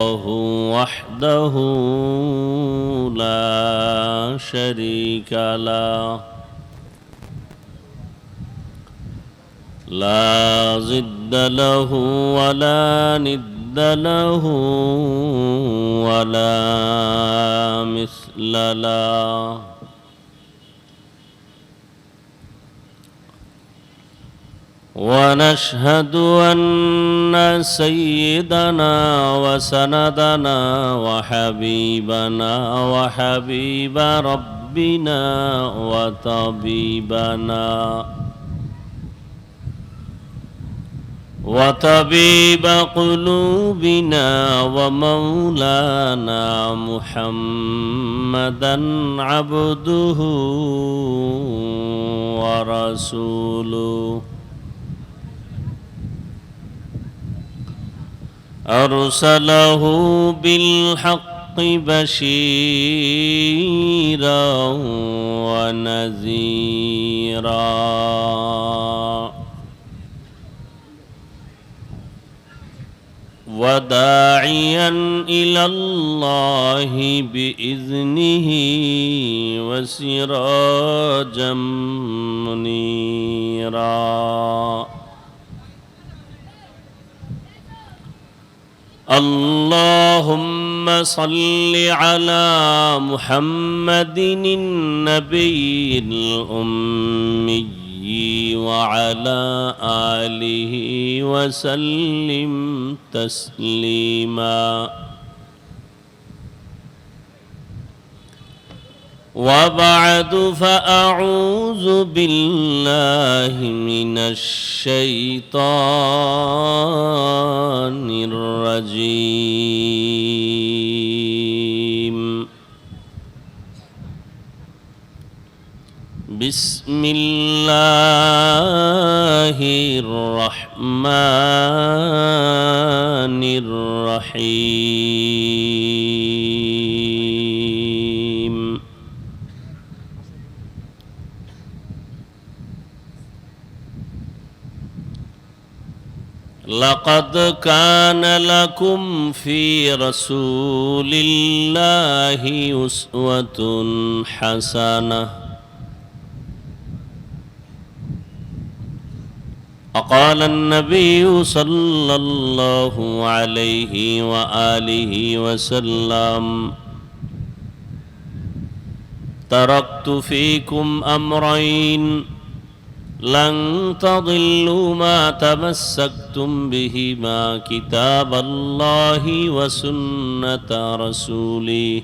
الله وحده لا شريك له لا ضد له ولا ند له ولا مثل له ونشهد أن سيدنا وسندنا وحبيبنا وحبيب ربنا وطبيب قلوبنا ومولانا محمدا عبده ورسوله أرسله بالحق بشيرا ونذيرا وداعيا إلى الله بإذنه وسراجا منيرا اللهم صل على محمد النبي الأمي وعلى آله وسلم تسليما وبعد فأعوذ بالله من الشيطان الرجيم بسم الله الرحمن الرحيم لقد كان لكم في رسول الله أسوة حسنة وقال النبي صلى الله عليه وآله وسلم تركت فيكم أمرين لن تضلوا ما تمسكتم بهما كتاب الله وسنة رسوله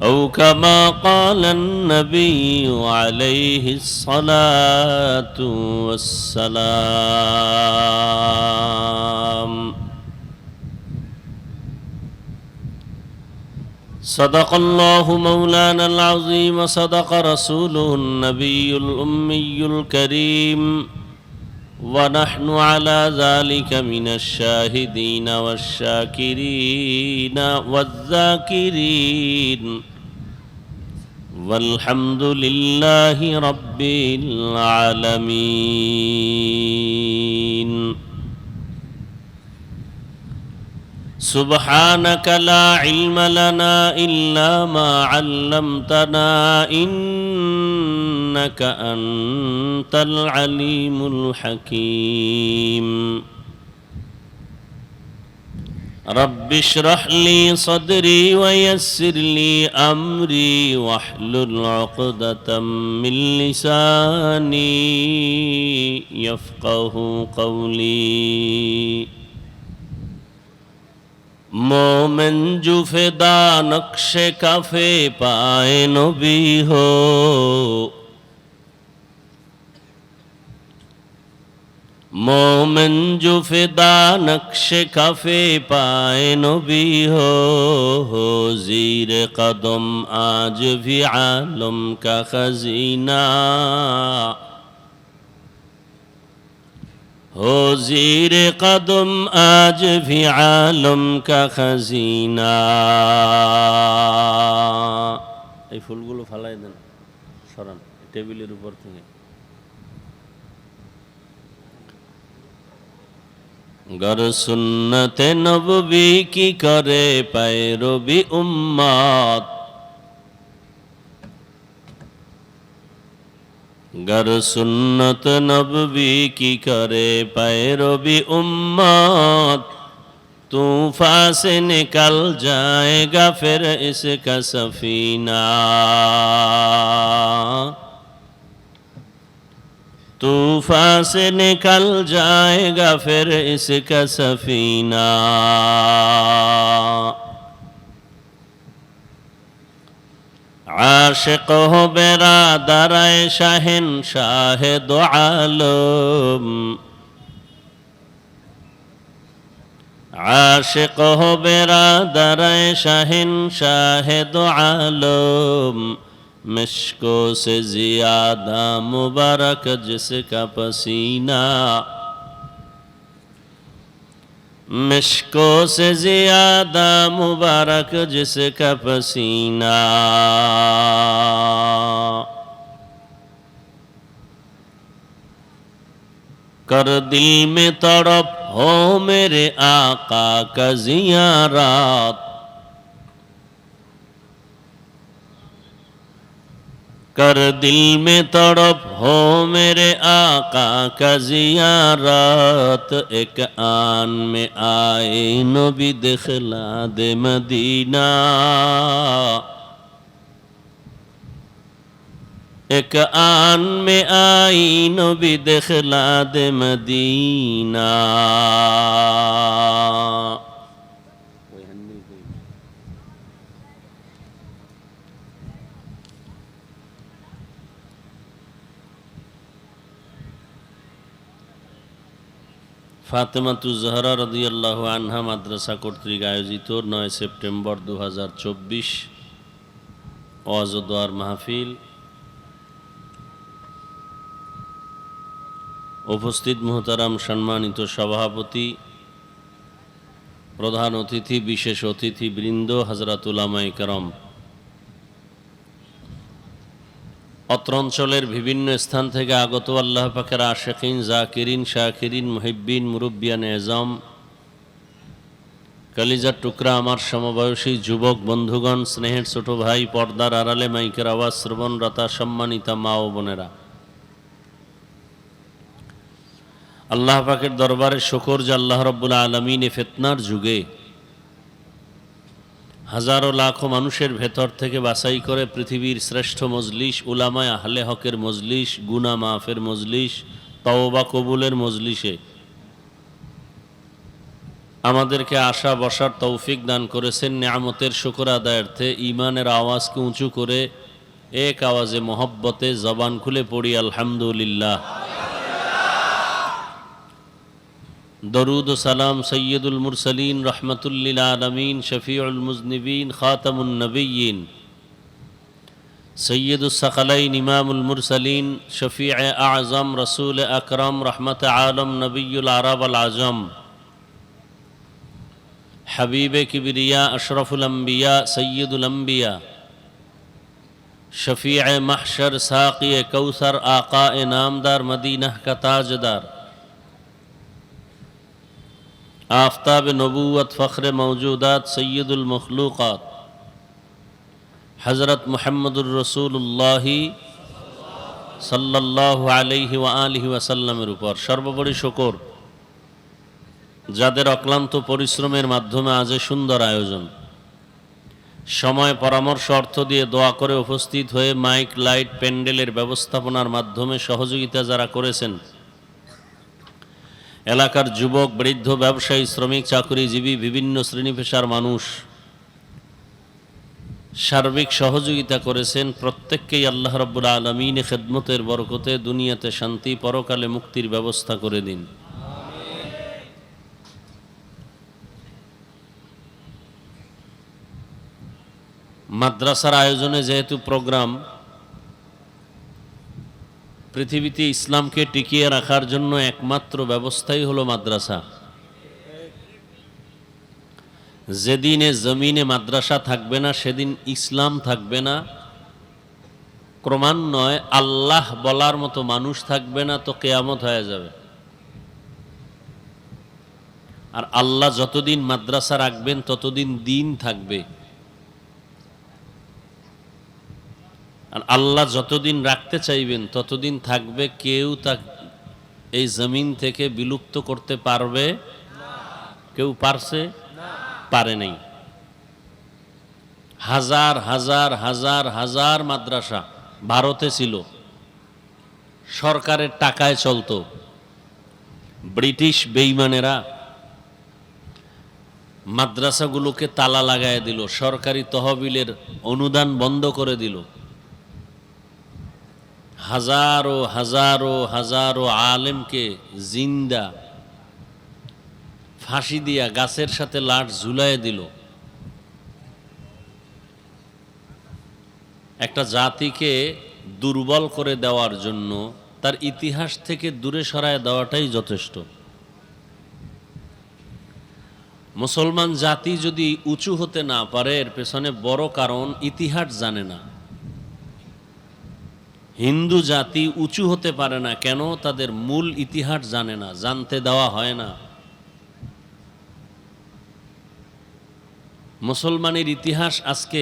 أو كما قال النبي عليه الصلاة والسلام صدق الله مولانا العظيم وصدق رسوله النبي الأمي الكريم ونحن على ذلك من الشاهدين والشاكرين والذاكرين والحمد لله رب العالمين سبحانك لا علم لنا إلا ما علمتنا إنك أنت العليم الحكيم رب اشرح لي صدري ويسر لي أمري واحلل عقدة من لساني يفقه قولي مومن جو فدا نقش کفے پائے نبی ہو مومن جو فدا نقش کفے پائے نبی ہو زیر قدم آج بھی عالم کا خزینہ ہو زیر قدم آج بھی عالم کا خزینہ এই ফুলগুলো ফালাই দেন সরান টেবিলের উপর থেকে गर सुन्नत नबवी की करे पैरवी उम्मत, गर सुन्नत नबवी की करे पैरवी उम्मत, तूफान से निकल जाएगा फिर इसका सफीना, तूफान से निकल जाएगा फिर इसका सफीना। आशिक हो बिरादर शहंशाह दो आलम, आशिक हो बिरादर शहंशाह दो आलम, मिश्को से ज़ियादा मुबारक जिसका पसीना, मिश्को से ज़ियादा मुबारक जिसका पसीना। कर दिल में तड़प हो मेरे आका का ज़ियारत, कर दिल में तड़प हो मेरे आका का ज़ियारत, एक आन में आए नबी दिखला दे मदीना, एक आन में आई नबी दिखला दे मदीना। ফাতেমাতুজ জাহরা রাদিয়াল্লাহু আনহা মাদ্রাসা কর্তৃক আয়োজিত 9 সেপ্টেম্বর 2024 ওয়াজ ও দোয়ার মাহফিল। উপস্থিত মুহতারাম সম্মানিত সভাপতি, প্রধান অতিথি, বিশেষ অতিথি বৃন্দ, হযরত উলামায়ে কেরাম, অত্র অঞ্চলের বিভিন্ন স্থান থেকে আগত আল্লাহ পাকের আশিকিন, জাকিরিন, শাকিরিন, মুহিব্বিন, মুরব্বিয়ান এজাম, কলিজার টুকরা আমার সমবয়সী যুবক বন্ধুগণ, স্নেহের ছোট ভাই, পর্দার আড়ালে মাইকের আওয়াজ শ্রবণরতা সম্মানিতা মা ও বোনেরা, আল্লাহ পাকের দরবারে শুকর যে আল্লাহ রাব্বুল আলামিন এ ফিতনার যুগে হাজারো লাখো মানুষের ভেতর থেকে বাছাই করে পৃথিবীর শ্রেষ্ঠ মজলিস, উলামায়ে আহলে হকের মজলিস, গুনাহ মাফের মজলিস, তওবা কবুলের মজলিসে আমাদেরকে আসা বসার তৌফিক দান করেছেন। নিয়ামতের শুকর আদায়ার্থে ঈমানের আওয়াজকে উঁচু করে এক আওয়াজে মহব্বতে জবান খুলে পড়ি আলহামদুলিল্লাহ। দরুদ ও সালাম সৈয়দুল মুরসালিন, রহমতুল লিল আলামিন, শফিউল মুজনিবিন, খাতামুন নবিয়্যিন, সৈয়দুস সাকালাইন, ইমামুল মুরসালিন, শফিয়ে আযম, রসুল আকরম, রহমত আলম, নবিয়ুল আরব আল আজম, হাবিবে কিবরিয়া, আশরফুল আম্বিয়া, সৈয়দুল আম্বিয়া, শফিয়ে মাহশর, সাকিয়ে কৌসর, আকায়ে নামদার, মদীনাহ का ताजदार, आफताब नबूवत, फ़ख्र मौजूदात, सैयदुल मखलूक़ात, हज़रत मुहम्मदुर रसूलुल्लाह सल्लल्लाहु अलैहि व आलिहि वसल्लमेर ऊपर सर्वोपरि शुकर, যাদের অক্লান্ত পরিশ্রমের মাধ্যমে আজ সুন্দর আয়োজন, সময়, পরামর্শ, অর্থ দিয়ে দোয়া করে উপস্থিত হয়ে মাইক, লাইট, প্যান্ডেলের ব্যবস্থাপনার মাধ্যমে সহযোগিতা যারা করেছেন, এলাকার যুবক, বৃদ্ধ, ব্যবসায়ী, শ্রমিক, চাকরিজীবী, বিভিন্ন শ্রেণী পেশার মানুষ সার্বিক সহযোগিতা করেছেন, প্রত্যেককেই আল্লাহ রাব্বুল আলামিন খেদমতের বরকতে দুনিয়াতে শান্তি, পরকালে মুক্তির ব্যবস্থা করে দিন। মাদ্রাসার আয়োজনে যেহেতু প্রোগ্রাম, পৃথিবীতে ইসলামকে টিকিয়ে রাখার জন্য একমাত্র ব্যবস্থাই হলো মাদ্রাসা। যেদিনে জমিনে মাদ্রাসা থাকবে না সেদিন ইসলাম থাকবে না, ক্রমান্বয়ে আল্লাহ বলার মতো মানুষ থাকবে না, তো কিয়ামত হয়ে যাবে। আর আল্লাহ যতদিন মাদ্রাসা রাখবেন ততদিন দিন থাকবে। আর আল্লাহ যতদিন রাখতে চাইবেন ততদিন থাকবে। কেউ তা এই জমিন থেকে বিলুপ্ত করতে পারবে? কেউ পারছে? পারে নাই। হাজার হাজার হাজার হাজার মাদ্রাসা ভারতে ছিল, সরকারের টাকায় চলতো। ব্রিটিশ বেঈমানেরা মাদ্রাসাগুলোকে তালা লাগায় দিল, সরকারি তহবিলের অনুদান বন্ধ করে দিল। হাজারো হাজারো হাজারো আলেমকে জিন্দা ফাঁসি দিয়া গাছের সাথে লাঠ ঝুলায় দিল। একটা জাতিকে দুর্বল করে দেওয়ার জন্য তার ইতিহাস থেকে দূরে সরায় দেওয়াটাই যথেষ্ট। মুসলমান জাতি যদি উঁচু হতে না পারে, এর পেছনে বড় কারণ ইতিহাস জানে না। হিন্দু জাতি উঁচু হতে পারে না কেন? তাদের মূল ইতিহাস জানে না, জানতে দেওয়া হয় না। মুসলমানের ইতিহাস আজকে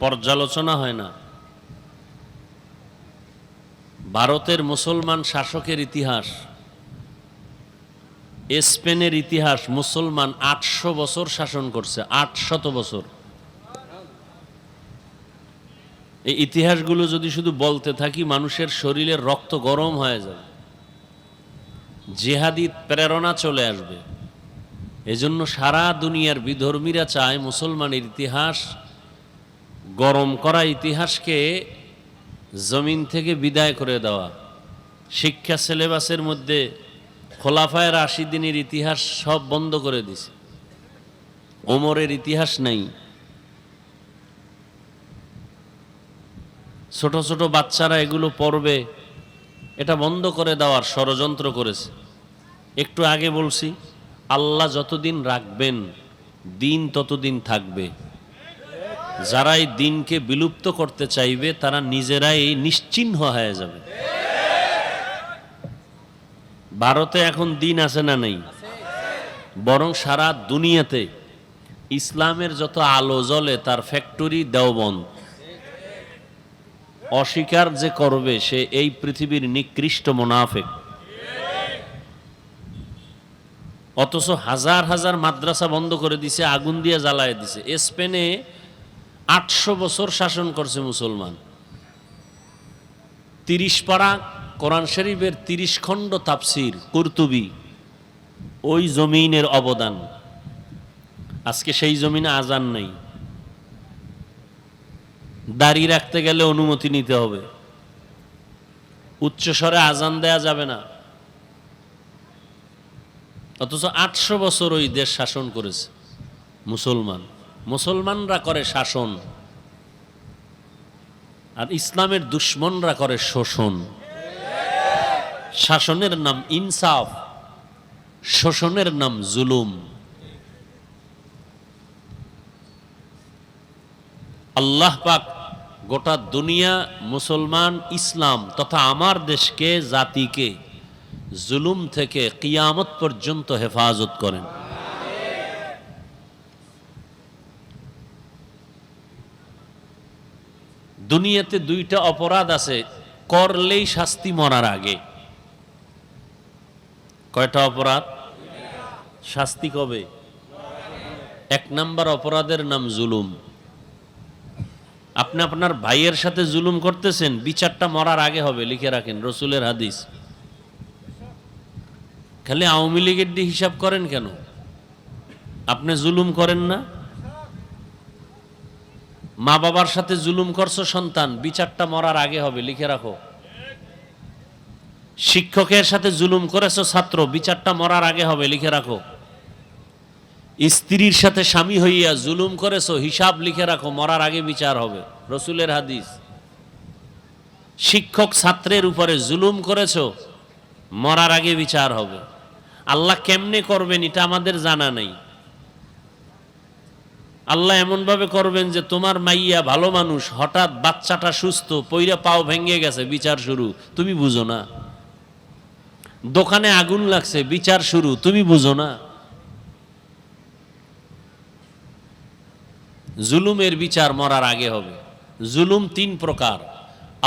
পর্যালোচনা হয় না। ভারতের মুসলমান শাসকের ইতিহাস, স্পেনের ইতিহাস, মুসলমান 800 বছর শাসন করছে, 800 বছর। এই ইতিহাসগুলো যদি শুধু বলতে থাকি মানুষের শরীরের রক্ত গরম হয়ে যাবে, জিহাদি প্রেরণা চলে আসবে। এজন্য সারা দুনিয়ার বিধর্মীরা চায় মুসলমানের ইতিহাস, গরম করা ইতিহাসকে জমিন থেকে বিদায় করে দেওয়া। শিক্ষা সিলেবাসের মধ্যে খোলাফায়ে রাশিদিনের ইতিহাস সব বন্ধ করে দিছে, ওমরের ইতিহাস নাই। ছোট ছোট বাচ্চারা এগুলো পড়বে, এটা বন্ধ করে দেওয়ার ষড়যন্ত্র করেছে। একটু আগে বলছি, আল্লাহ যতদিন রাখবেন দিন ততদিন থাকবে। যারা এই দিনকে বিলুপ্ত করতে চাইবে তারা নিজেরাই নিশ্চিহ্ন হয়ে যাবে। ভারতে এখন দিন আছে না নেই? বরং সারা দুনিয়াতে ইসলামের যত আলো জ্বলে তার ফ্যাক্টরি দেওবন্দ। অস্বীকার যে করবে সে এই পৃথিবীর নিকৃষ্ট মুনাফিক। অথচ হাজার হাজার মাদ্রাসা বন্ধ করে দিছে, আগুন দিয়ে জ্বালায় দিছে। স্পেনে 800 বছর শাসন করছে মুসলমান। 30 পারা কোরআন শরীফের 30 খণ্ড তাফসির কুরতুবী, ওই জমিনের অবদান। আজকে সেই জমিনে আজান নেই, দাড়ি রাখতে গেলে অনুমতি নিতে হবে, উচ্চস্বরে আজান দেয়া যাবে না। অথচ 800 বছর ওই দেশ শাসন করেছে মুসলমান। মুসলমানরা করে শাসন, আর ইসলামের দুশ্মনরা করে শোষণ। শাসনের নাম ইনসাফ, শোষণের নাম জুলুম। আল্লাহ পাক গোটা দুনিয়া, মুসলমান, ইসলাম তথা আমার দেশকে, জাতিকে জুলুম থেকে কিয়ামত পর্যন্ত হেফাজত করেন। দুনিয়াতে দুইটা অপরাধ আছে, করলেই শাস্তি মরার আগে। কয়টা অপরাধ? শাস্তি কবে? 1 নাম্বার অপরাধের নাম জুলুম। আপনি আপনার ভাইয়ের সাথে জুলুম করতেছেন, বিচারটা মরার আগে হবে, লিখে রাখেন, রসুলের হাদিস। খালি আওয়ামী লীগের দিয়ে হিসাব করেন কেন? আপনি জুলুম করেন না? মা বাবার সাথে জুলুম করছো সন্তান, বিচারটা মরার আগে হবে, লিখে রাখো। শিক্ষকের সাথে জুলুম করেছো ছাত্র, বিচারটা মরার আগে হবে, লিখে রাখো। স্ত্রীর সাথে স্বামী হইয়া জুলুম করেছো, হিসাব লিখে রাখো, মরার আগে বিচার হবে, রসুলের হাদিস। শিক্ষক ছাত্রের উপরে জুলুম করেছো, মরার আগে বিচার হবে। আল্লাহ কেমনে করবেন এটা আমাদের জানা নেই। আল্লাহ এমনভাবে করবেন যে তোমার মাইয়া ভালো মানুষ, হঠাৎ বাচ্চাটা সুস্থ, পইরা পাও ভেঙে গেছে, বিচার শুরু, তুমি বুঝো না। দোকানে আগুন লাগছে, বিচার শুরু, তুমি বুঝো না। জুলুমের বিচার মরার আগে হবে। জুলুম তিন প্রকার: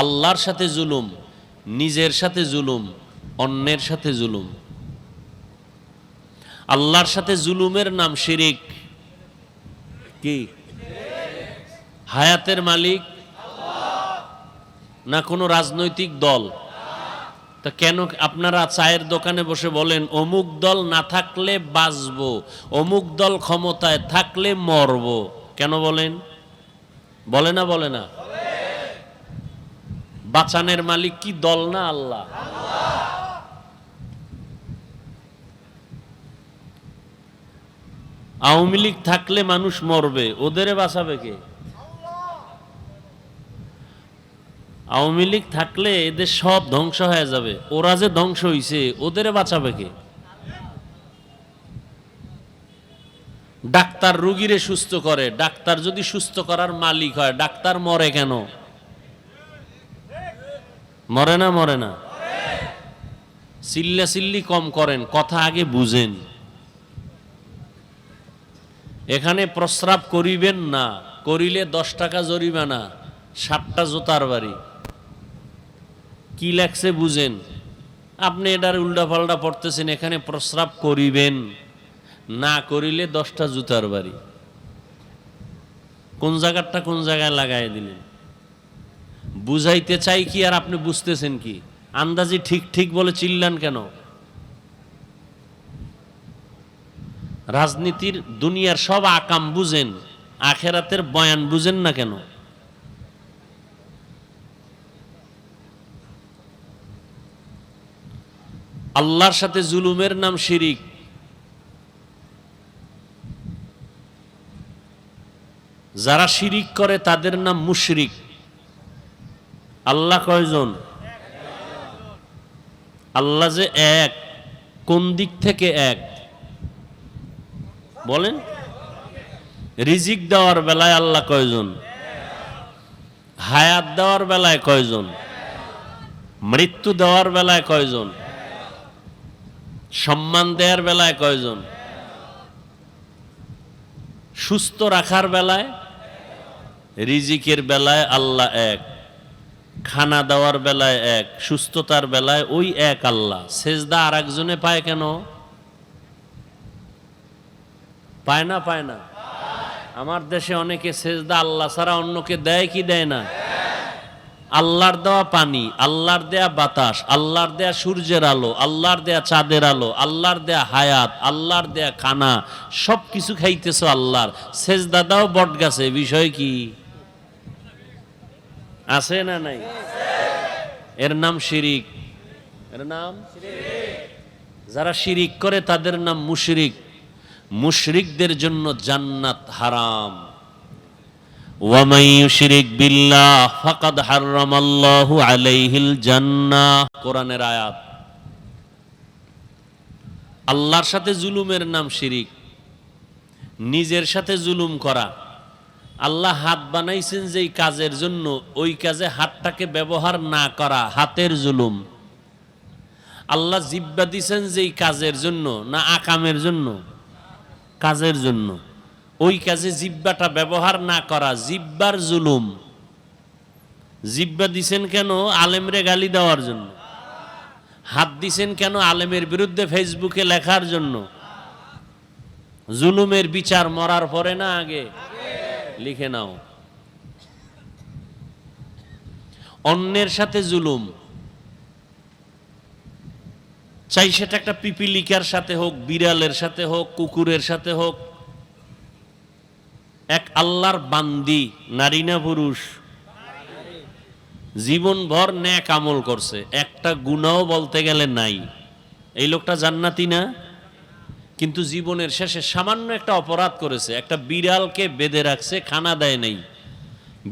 আল্লাহর সাথে জুলুম, নিজের সাথে জুলুম, অন্যের সাথে জুলুম। আল্লাহর সাথে জুলুমের নাম শিরিক। কি? হায়াতের মালিক না কোনো রাজনৈতিক দল? তা কেন আপনারা চায়ের দোকানে বসে বলেন অমুক দল না থাকলে বাঁচবো, অমুক দল ক্ষমতায় থাকলে মরবো? কেন বলেন? বলে না? বলে না? বাঁচানের মালিক কি দল না আল্লাহ? আওয়ামী লীগ থাকলে মানুষ মরবে, ওদেরে বাঁচাবে কে? আওয়ামী লীগ থাকলে এদের সব ধ্বংস হয়ে যাবে, ওরা যে ধ্বংস হইছে ওদেরে বাঁচাবে কে? ডাক্তার রোগীরে সুস্থ করে, ডাক্তার যদি সুস্থ করার মালিক হয়, ডাক্তার মরে কেন? মরে না? মরে না? চিল্লা চিল্লি কম করেন, কথা আগে বুঝেন। এখানে প্রস্রাব করিবেন না, করিলে 10 টাকা জরিমানা, 7টা জুতার বাড়ি। কি লেখছে বুঝেন? আপনি এটার উল্টা পাল্টা পড়তেছেন। এখানে প্রস্রাব করিবেন না, করিলে 10টা জুতার বাড়ি। কোন জায়গাটা কোন জায়গায় লাগাই দিলেন? বুঝাইতে চাই কি আর আপনি বুঝতেছেন কি? আন্দাজি ঠিক ঠিক বলে চিল্লান কেন? রাজনীতির দুনিয়ার সব আকাম বুঝেন, আখেরাতের বয়ান বুঝেন না কেন? আল্লাহর সাথে জুলুমের নাম শিরিক। যারা শিরিক করে তাদের নাম মুশরিক। আল্লাহ কয়জন? আল্লাহ যে এক, কোন দিক থেকে এক বলেন? রিজিক দেওয়ার বেলায় আল্লাহ কয়জন? হায়াত দেওয়ার বেলায় কয়জন? মৃত্যু দেওয়ার বেলায় কয়জন? সম্মান দেওয়ার বেলায় কয়জন? সুস্থ রাখার বেলায়, রিজিকের বেলায় আল্লাহ এক, খানা দেওয়ার বেলায় এক, সুস্থতার বেলায় ওই এক আল্লাহ। সেজদা আর একজনে পায় কেন? পায় না? পায় না? আমার দেশে অনেকে সেজদা আল্লাহ ছাড়া অন্যকে দেয় কি দেয় না? আল্লাহর দেওয়া পানি, আল্লাহর দেয়া বাতাস, আল্লাহর দেয়া সূর্যের আলো, আল্লাহর দেয়া চাঁদের আলো, আল্লাহর দেয়া হায়াত, আল্লাহর দেয়া খানা, সব কিছু খাইতেছ আল্লাহর। সেজদা দাও বট গাছে, বিষয় কি? আছে না নাই? এর নাম শিরিক। এর নাম যারা শিরিক করে তাদের নাম মুশরিক। মুশরিকদের জন্য জান্নাত হারাম। ওয়ামান ইউশরিক বিল্লাহ ফাকাদ হারামাল্লাহু আলাইহিল জান্নাহ। কোরআনের আয়াত। আল্লাহর সাথে জুলুমের নাম শিরিক। নিজের সাথে জুলুম করা। আল্লাহ হাত বানাইছেন যেই কাজের জন্য, ওই কাজে হাতটাকে ব্যবহার না করা হাতের জুলুম। আল্লাহ জিহ্বা দিছেন যেই কাজের জন্য, না আকামের জন্য? কাজের জন্য। ওই কাজে জিহ্বাটা ব্যবহার না করা জিহ্বার জুলুম। জিহ্বা দিছেন কেন? আলেমরে গালি দেওয়ার জন্য। হাত দিছেন কেন? আলেমের বিরুদ্ধে ফেসবুকে লেখার জন্য। জুলুমের বিচার মরার পরে না আগে? লিখে নাও। অন্যের সাথে জুলুম, চাই সেটা একটা পিপিলিকার সাথে হোক, বিড়ালের সাথে হোক, কুকুরের সাথে হোক। এক আল্লাহর বান্দি, নারী না পুরুষ, জীবনভর নেক আমল করছে, একটা গুনাহ বলতে গেলে নাই। এই লোকটা জান্নাতি না? কিন্তু জীবনের শেষে সামান্য একটা অপরাধ করেছে। একটা বিড়ালকে বেঁধে রাখছে, খানা দেয় নাই,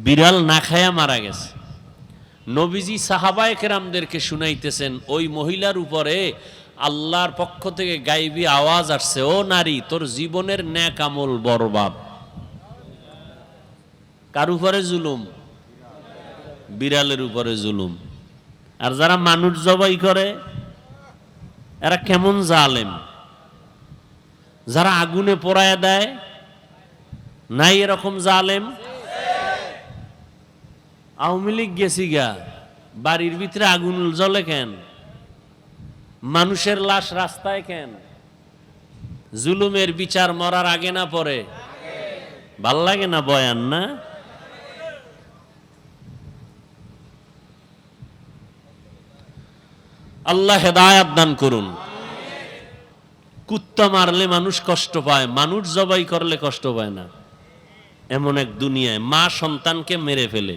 বিড়াল না খায়া মারা গেছে। নবীজি সাহাবায়ে কেরামদেরকে শুনাইতেছেন, ওই মহিলার উপরে আল্লাহর পক্ষ থেকে গায়েবী আওয়াজ আসছে, ও নারী, তোর জীবনের নেক আমল বরবাদ। কার উপরে জুলুম? বিড়ালের উপরে জুলুম। আর যারা মানুষ জবাই করে এরা কেমন জালেম। যারা আগুনে পোড়ায় দেয় নাই এরকম জালেম? আওয়ামী লীগ গেছি গা, বাড়ির ভিতরে আগুন জ্বলে কেন? মানুষের লাশ রাস্তায় কেন? জুলুমের বিচার মরার আগে না পরে? ভাল লাগে না বয়ান? না, আল্লাহ হেদায়াত দান করুন। কুত্তা মারলে মানুষ কষ্ট পায়, মানুষ জবাই করলে কষ্ট পায় না। এমন এক দুনিয়ায় মা সন্তানকে মেরে ফেলে,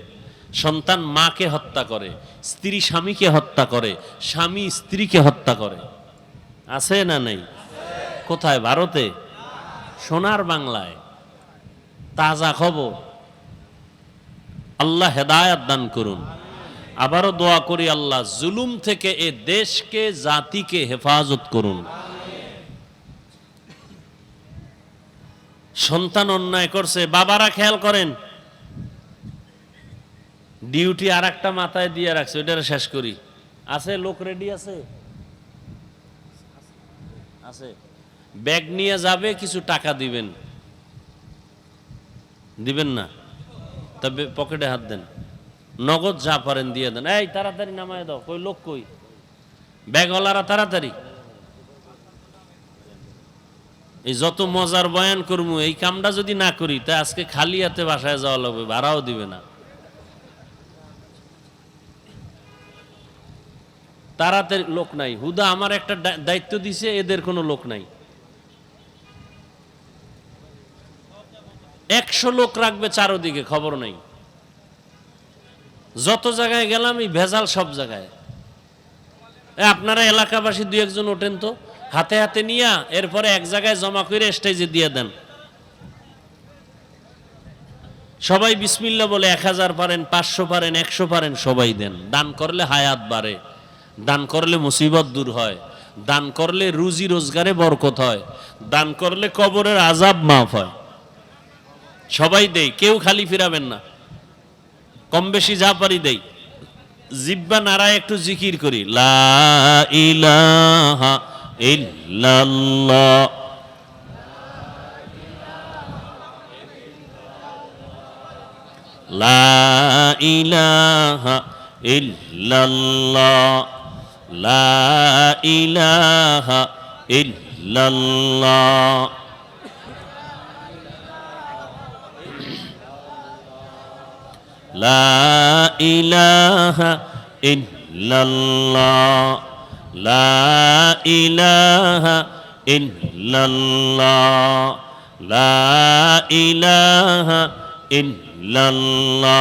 সন্তান মাকে হত্যা করে, স্ত্রী স্বামীকে হত্যা করে, স্বামী স্ত্রীকে হত্যা করে। আছে না নেই? কোথায়? ভারতে? সোনার বাংলায় তাজা খবর। আল্লাহ হেদায়াত দান করুন। আবারও দোয়া করি, আল্লাহ জুলুম থেকে এ দেশকে, জাতিকে হেফাজত করুন। সন্তান অন্যায় করছে, বাবারা খেয়াল করেন, ডিউটি আর একটা মাথায় দিয়ে রাখছে, ওইটা শেষ করি। আছে লোক রেডি? আছে? আছে। ব্যাগ নিয়ে যাবে, কিছু টাকা দিবেন। দিবেন না? তবে পকেটে হাত দেন, নগদ যা পারেন দিয়ে দেন। এই তাড়াতাড়ি নামায় দাও। কই লোক? কই ব্যাগওয়ালারা? তাড়াতাড়ি। এই যত মজার বয়ান করবো, এই কামটা যদি না করি তা আজকে খালি হাতে বাসায় যাওয়া লাগবে, ভাড়াও দিবে না। তাড়াতাড়ি। লোক নাই, হুদা আমার একটা দায়িত্ব দিছে, এদের কোনো লোক নাই। 100 লোক রাখবে চারোদিকে, খবর নাই। যত জায়গায় গেলাম এই ভেজাল, সব জায়গায়। আপনারা এলাকাবাসী 2-1 জন ওঠেন তো, হাতে হাতে নিয়া এরপরে এক জায়গায় জমা করে স্টেজে দিয়ে দেন। সবাই বিসমিল্লাহ বলে 1000 পারেন, 500 পারেন, 100 পারেন, সবাই দেন। দান করলে হায়াত বাড়ে, দান করলে মুসিবত দূর হয়, দান করলে রুজি রোজগারে বরকত হয়, দান করলে কবরের আযাব মাফ হয়। সবাই দেই, কেউ খালি ফিরাবেন না। কম বেশি যা পারি দেই। জিব্বা নাড়ায় একটু জিকির করি, লা ইলাহা ইল্লাল্লাহ, লা ইলাহা ইল্লাল্লাহ, লা ইলাহা ইল্লাল্লাহ, লা ইলাহা ইল্লাল্লাহ, লা ইলাহা ইল্লাল্লাহ, লা ইলাহা ইল্লাল্লাহ।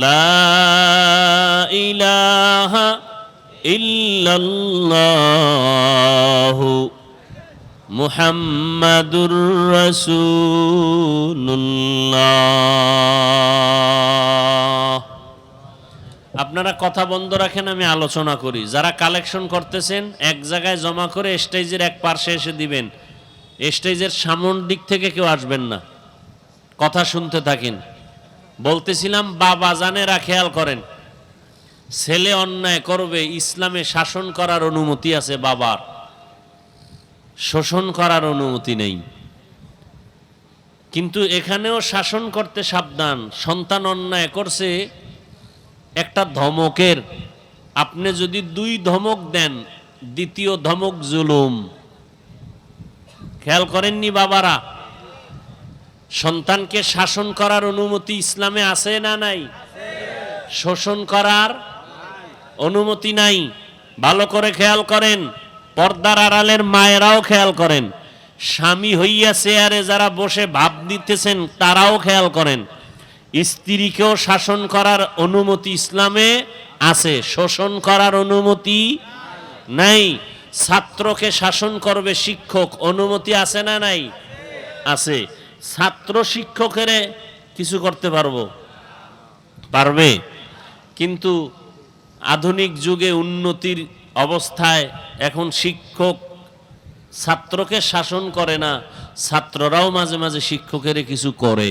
লা ইলাহা ইল্লাল্লাহু মুহাম্মাদুর রাসূলুল্লাহ। আপনারা কথা বন্ধ রাখেন, আমি আলোচনা করি। যারা কালেকশন করতেছেন এক জায়গায় জমা করে স্টেজের এক পাশে এসে দিবেন। স্টেজের সামনের দিক থেকে কেউ আসবেন না, কথা শুনতে থাকেন। বলতেছিলাম, বাবা জানেরা খেয়াল করেন, ছেলে অন্যায় করবে, ইসলামে শাসন করার অনুমতি আছে বাবার, শোষণ করার অনুমতি নেই। কিন্তু এখানেও শাসন করতে সাবধান। সন্তান অন্যায় করছে, একটা ধমকের, আপনি যদি 2 ধমক দেন, দ্বিতীয় ধমক জুলুম। খেয়াল করেননি বাবারা? সন্তানকে শাসন করার অনুমতি ইসলামে আছে না নাই? শোষণ করার অনুমতি নাই। ভালো করে খেয়াল করেন, পর্দার আড়ালের মায়েরাও খেয়াল করেন, স্বামী হইয়া চেয়ারে যারা বসে ভাব দিতেছেন তারাও খেয়াল করেন। স্ত্রীকেও শাসন করার অনুমতি ইসলামে আছে, শোষণ করার অনুমতি নাই। ছাত্রকে শাসন করবে শিক্ষক, অনুমতি আছে না নাই? আছে। ছাত্র শিক্ষকের কিছু করতে পারবে? কিন্তু আধুনিক যুগে উন্নতির অবস্থায় এখন শিক্ষক ছাত্রকে শাসন করে না, ছাত্ররাও মাঝে মাঝে শিক্ষকের কিছু করে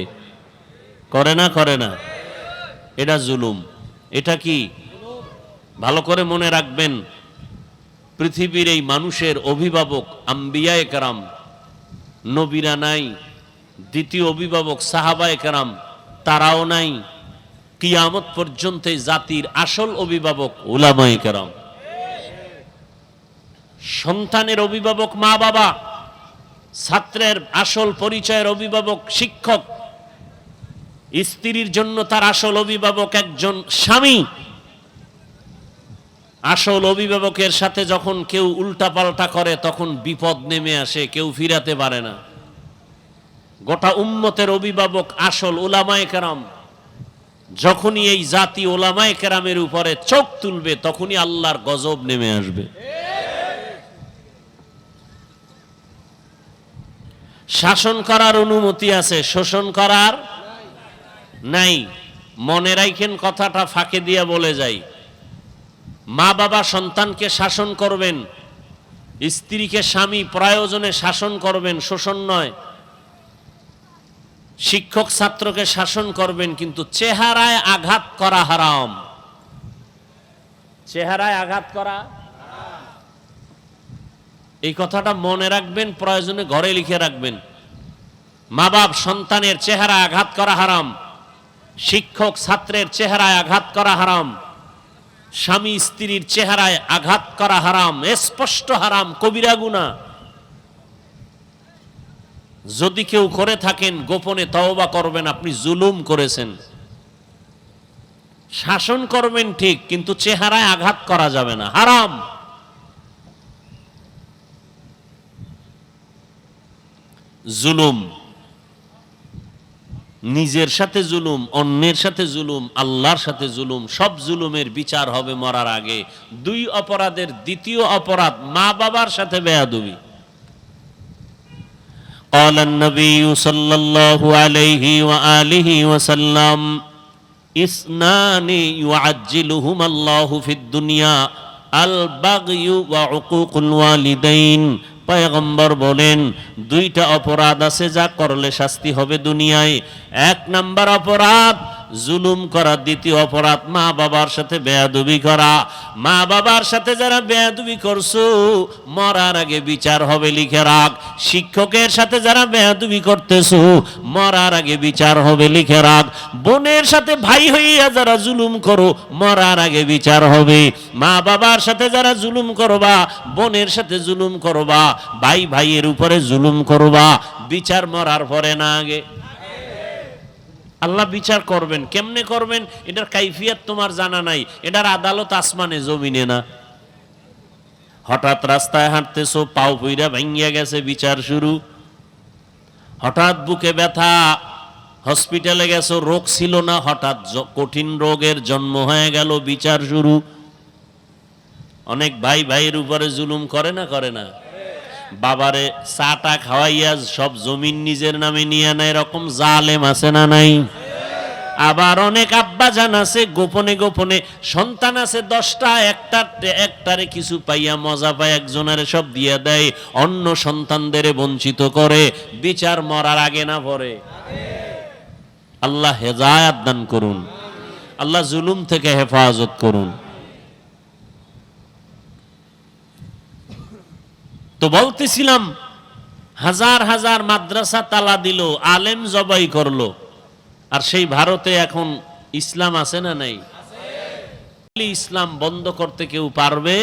না? এটা জুলুম। এটা কি? ভালো করে মনে রাখবেন, পৃথিবীর এই মানুষের অভিভাবক আম্বিয়ায়ে কেরাম, নবীরা নাই, দ্বিতীয় অভিভাবক সাহাবায়ে কেরাম তারাও নাই, কিয়ামত পর্যন্ত এই জাতির আসল অভিভাবক উলামায়ে কেরাম। সন্তানের অভিভাবক মা বাবা, ছাত্রের আসল পরিচয়ের অভিভাবক শিক্ষক, স্ত্রীর জন্য তার আসল অভিভাবক একজন স্বামী। আসল অভিভাবকের সাথে যখন কেউ উল্টাপাল্টা করে তখন বিপদ নেমে আসে, কেউ ফিরাতে পারে না। গোটা উম্মতের অভিভাবক আসল উলামায়ে কেরাম। যখনই এই জাতি উলামায়ে কেরামের উপরে চোখ তুলবে তখনই আল্লাহর গজব নেমে আসবে। শাসন করার অনুমতি আছে, শোষণ করার নাই। মনে রাখেন, কথাটা ফাঁকে দিয়া বলে যাই। মা বাবা সন্তানকে শাসন করবেন, স্ত্রীকে স্বামী প্রয়োজনে শাসন করবেন, শোষণ নয়। শিক্ষক ছাত্রকে শাসন করবেন, কিন্তু চেহারায় আঘাত করা হারাম। চেহারায় আঘাত করা, এই কথাটা মনে রাখবেন, প্রয়োজনে ঘরে লিখে রাখবেন। মা বাপ সন্তানের চেহারায় আঘাত করা হারাম, শিক্ষক ছাত্রের চেহারায় আঘাত করা হারাম, স্বামী স্ত্রীর চেহারায় আঘাত করা হারাম, স্পষ্ট হারাম, কবিরা গুনাহ। যদি কেউ করে থাকেন গোপনে তওবা করবেন, আপনি জুলুম করেছেন। শাসন করবেন ঠিক, কিন্তু চেহারায় আঘাত করা যাবে না, হারাম। জুলুম, নিজের সাথে জুলুম, অন্যের সাথে জুলুম, আল্লাহর সাথে জুলুম, সব জুলুমের বিচার হবে মরার আগে। দুই অপরাধের দ্বিতীয় অপরাধ মা বাবার সাথে বেয়াদবি। قال النبي صلى الله عليه وآله وسلم اثنان يعجلهما الله في الدنيا البغي وعقوق الوالدين। পয়গম্বর বলেন, দুইটা অপরাধ আছে যা করলে শাস্তি হবে দুনিয়ায়। এক নাম্বার অপরাধ জুলুম করা, দ্বিতীয় অপরাধ মা বাবার সাথে বেয়াদবি করা। মা বাবার সাথে যারা বেয়াদবি করছো মরার আগে বিচার হবে, লিখে রাখ। শিক্ষকের সাথে যারা বেয়াদবি করতেছো মরার আগে বিচার হবে, লিখে রাখ। বোনের সাথে ভাই হইয়া যারা জুলুম করো মরার আগে বিচার হবে। মা বাবার সাথে যারা জুলুম করবা, বোনের সাথে জুলুম করবা, ভাই ভাইয়ের উপরে জুলুম করবা, বিচার মরার পরে না আগে। আল্লাহ বিচার করবেন, কেমনে করবেন এটার কাইফিয়াত তোমার জানা নাই। এটার আদালত আসমানে জমিনে না। হঠাৎ রাস্তায় হাঁটতেছো, পাও পইরা ভাঙ্গিয়া গেছে, বিচার শুরু। হঠাৎ বুকে ব্যথা, হসপিটালে গেছো, রোগ ছিল না, হঠাৎ কঠিন রোগের জন্ম হয়ে গেল, বিচার শুরু। অনেক ভাই ভাইয়ের উপরে জুলুম করে না, করে না? বাবারে চাটা খাওয়াইয়া সব জমিন নিজের নামে নিয়ে নেয়, এরকম জালেম আছে না নাই? আবার অনেক আব্বা জান আছে গোপনে গোপনে, সন্তান আছে 10টা, একটারে কিছু পাইয়া মজা পায়, একজনের সব দিয়ে দেয়, অন্য সন্তানদের বঞ্চিত করে। বিচার মরার আগে না পরে? আল্লাহ হেদায়েত দান করুন, আল্লাহ জুলুম থেকে হেফাজত করুন। তো বলতেছিলাম, হাজার হাজার মাদ্রাসা তালা দিল, আলেম জবাই করলো, আর সেই ভারতে এখন ইসলাম আছে না নাই? ইসলাম বন্ধ করতে কেউ পারবে?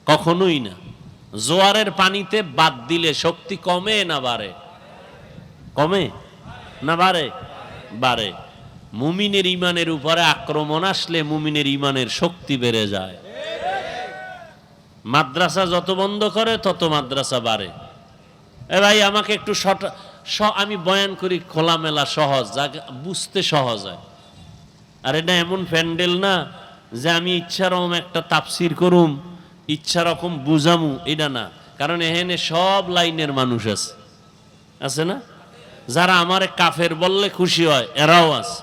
কখনোই না। জোয়ারের পানিতে বাদ দিলে শক্তি কমে না বাড়ে? কমে না বাড়ে? বাড়ে। মুমিনের ইমানের উপরে আক্রমণ আসলে মুমিনের ইমানের শক্তি বেড়ে যায়। মাদ্রাসা যত বন্ধ করে তত মাদ্রাসা বাড়ে। এ ভাই আমাকে একটু আমি বয়ান করি খোলামেলা, সহজ, বুঝতে সহজ হয়। আর এটা এমন প্যান্ডেল না যে আমি ইচ্ছা রকম একটা তাফসির করুম, ইচ্ছা রকম বুঝামু, এটা না। কারণ এখানে সব লাইনের মানুষ আছে, আছে না? যারা আমারে কাফের বললে খুশি হয় এরাও আছে।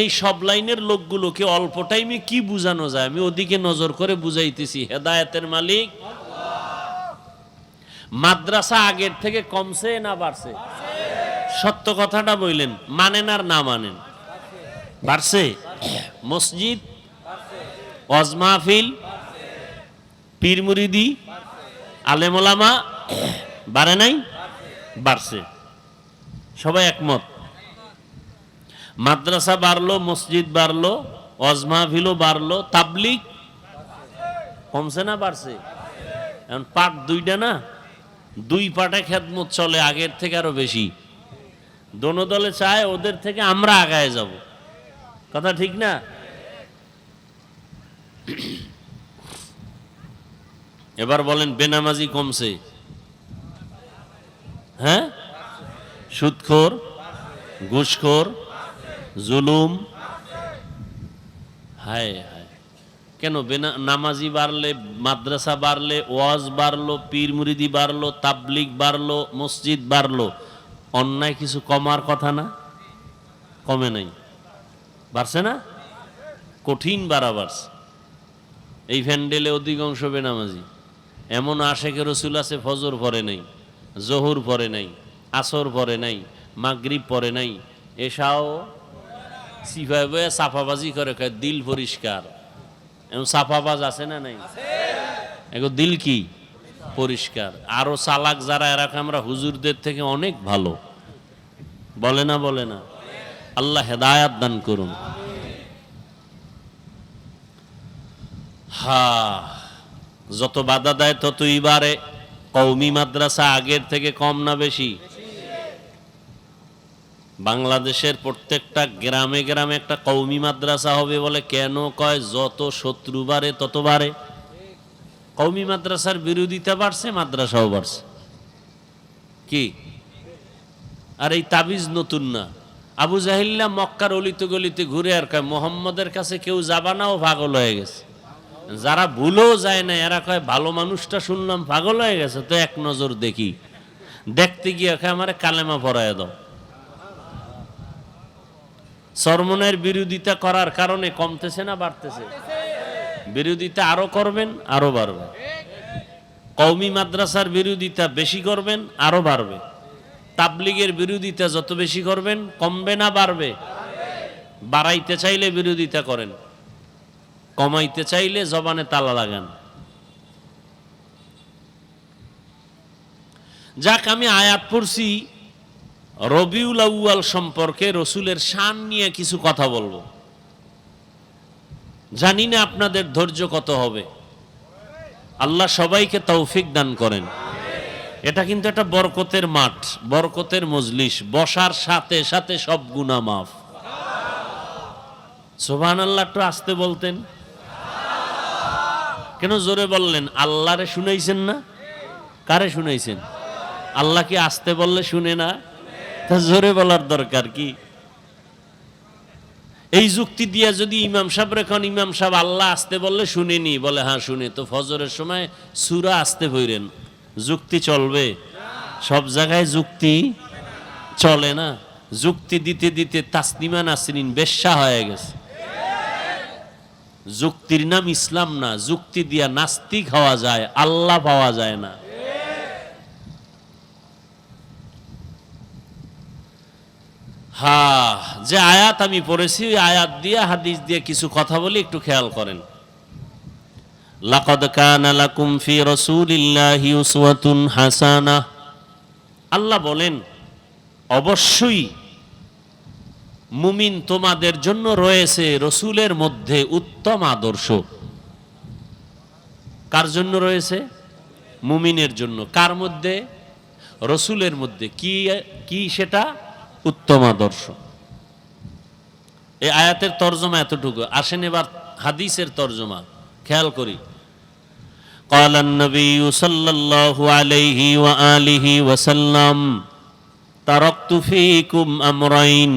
এই সব লাইনের লোকগুলোকে অল্প টাইমে কি বুঝানো যায় আমি ওদিকে নজর করে বুঝাইতেছি। হেদায়েতের মালিক মাদ্রাসা আগের থেকে কমছে না বাড়ছে? সত্য কথাটা বললেন, মানেন আর না মানেন, বাড়ছে। মসজিদ, ওয়াজ মাহফিল, পীর মুরিদি, আলেম ওলামা বাড়ে নাই? বাড়ছে। সবাই একমত। মাদ্রাসা বাড়লো, মসজিদ বাড়লো, ওয়াজ মাহফিলও বাড়লো, তাবলিগ কমছে না বাড়ছে? এখন পাট দুইটা না, দুই পাটে খেদমত চলে আগের থেকে আরো বেশি। দোনো দলে চায় ওদের থেকে আমরা আগায় যাব। কথা ঠিক না? এবার বলেন বেনামাজি কমছে? হ্যাঁ? সুদখোর, ঘুষখোর, জুলুম, হায় হায়। কেন নামাজি বাড়লে, মাদ্রাসা বাড়লে, ওয়াজ বাড়লো, পীর মুরিদি বাড়লো, তাবলিগ বাড়লো, মসজিদ বাড়লো, অন্যায় কিছু কমার কথা না? কমে নাই, বাড়ছে না? কঠিন বাড়া বাড়ছে। এই প্যান্ডেলে অধিকাংশ বেনামাজি। এমন আশেকে রসুল আছে ফজর পরে নাই, জহুর পরে নাই, আসর পরে নাই, মাগরিব পরে নাই, এসাও সিফায় বয়ে সাফাবাজি করে, কয় দিল পরিষ্কার। এমন সাফাবাজ আছে না নাই? এগো দিল কি পরিষ্কার। আরো চালাক যারা, এরা আমরা হুজুরদের থেকে অনেক ভালো। বলে না? বলে না? আল্লাহ হেদায়াত দান করুন। যত বাধা দেয় ততই বাড়ে। কওমি মাদ্রাসা আগের থেকে কম না বেশি? বাংলাদেশের প্রত্যেকটা গ্রামে গ্রামে একটা কওমি মাদ্রাসা হবে বলে কেন কয়? যত শত্রু বাড়ে তত বাড়ে। কওমি মাদ্রাসার বিরোধিতা বাড়ছে, মাদ্রাসাও বাড়ছে। কি? আর এই তাবিজ নতুন না। আবু জাহিল্লা মক্কার অলিতে গলিতে ঘুরে আর কয় মোহাম্মদের কাছে কেউ যাবা না, ও পাগল হয়ে গেছে। যারা ভুলেও যায় না এরা কয় ভালো মানুষটা শুনলাম পাগল হয়ে গেছে, তো এক নজর দেখি। দেখতে গিয়ে কয় আমারে কালেমা পড়ায় দাও। সরমনের বিরোধিতা করার কারণে কমতেছে না বাড়তেছে? বিরোধিতা আরো করবেন, আরো বাড়বে। কওমি মাদ্রাসার বিরোধিতা বেশি করবেন, আরো বাড়বে। তাবলিগের বিরোধিতা যত বেশি করবেন, কমবে না বাড়বে? বাড়াইতে চাইলে বিরোধিতা করেন, কমাইতে চাইলে জবানে তালা লাগান। যাক, আমি আয়াত পড়ছি রবিউল আউয়াল সম্পর্কে, রসুলের শান নিয়ে কিছু কথা বলবো। জানি না আপনাদের ধৈর্য কত হবে। আল্লাহ সবাইকে তৌফিক দান করেন। এটা কিন্তু একটা বরকতের মাঠ, বরকতের মজলিস। বসার সাথে সাথে সব গুনাহ মাফ। সুবহানাল্লাহ। একটু আসতে বলতেন কেন? জোরে বললেন। আল্লাহরে শুনাইছেন না? কারে শুনাইছেন? আল্লাহ কি আসতে বললে শুনে না? তা জোরে বলার দরকার কি? এই যুক্তি দিয়া যদি ইমাম সাহেব রেখন, ইমাম সাহেব আল্লাহ আসতে বললে শুনেনি, বলে হ্যাঁ শুনে, তো ফজরের সময় সূরা আসতে পড়েন, যুক্তি চলবে? সব জায়গায় যুক্তি চলে না। যুক্তি দিতে দিতে তাসলিমা নাসরিন বেশ্যা হয়ে গেছে। যুক্তির নাম ইসলাম না। যুক্তি দিয়া নাস্তিক হওয়া যায়, আল্লাহ পাওয়া যায় না। যে আয়াত আমি পড়েছি, ওই আয়াত দিয়ে হাদিস দিয়ে কিছু কথা বলি, একটু খেয়াল করেন। লাকাদ কানা লাকুম ফি রাসূলিল্লাহি উসওয়াতুন হাসানাহ। আল্লাহ বলেন অবশ্যই মুমিন তোমাদের জন্য রয়েছে রসুলের মধ্যে উত্তম আদর্শ। কার জন্য রয়েছে? মুমিনের জন্য। কার মধ্যে? রসুলের মধ্যে। কি কি সেটা? উত্তম আদর্শ। এই আয়াতের তরজমা এতটুকু। আসেন এবার হাদিসের তরজমা খেয়াল করি। قال النبي صلى الله عليه وآله وسلم تركت فيكم أمرين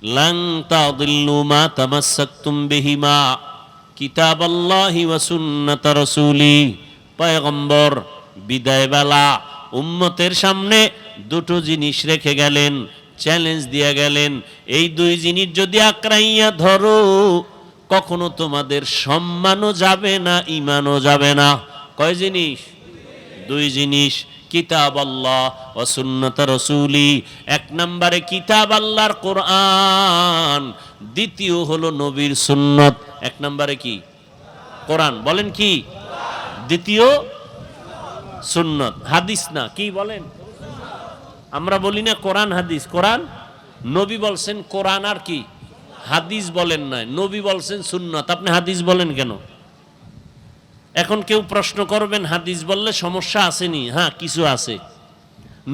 لن تضلوا ما تمسكتم بهما كتاب الله وسنة رسولي। পয়গম্বর বিদায় বেলা উম্মতের সামনে দুটো জিনিস রেখে গেলেন, চ্যালেঞ্জ দিয়ে গেলেন। এই দুই জিনিস যদি আঁকড়াইয়া ধরো, কখনো তোমাদের সম্মানও যাবে না, ঈমানও যাবে না। কয় জিনিস? দুই জিনিস। কিতাব আল্লাহ ওয়া সুন্নাত রাসূলি। এক নম্বরে কিতাব আল্লাহর কোরআন, দ্বিতীয় হলো নবীর সুন্নত। এক নম্বরে কি? কোরআন। বলেন কি? দ্বিতীয় সুন্নত, হাদিস না। কি বলেন? আমরা বলি না কোরআন হাদিস। কোরআন নবী বলছেন, কোরআন আর কি হাদিস বলেন না। নবী বলছেন সুন্নত, আপনি হাদিস বলেন কেন? এখন কেউ প্রশ্ন করবেন হাদিস বললে সমস্যা আসেনি? হ্যাঁ, কিছু আছে।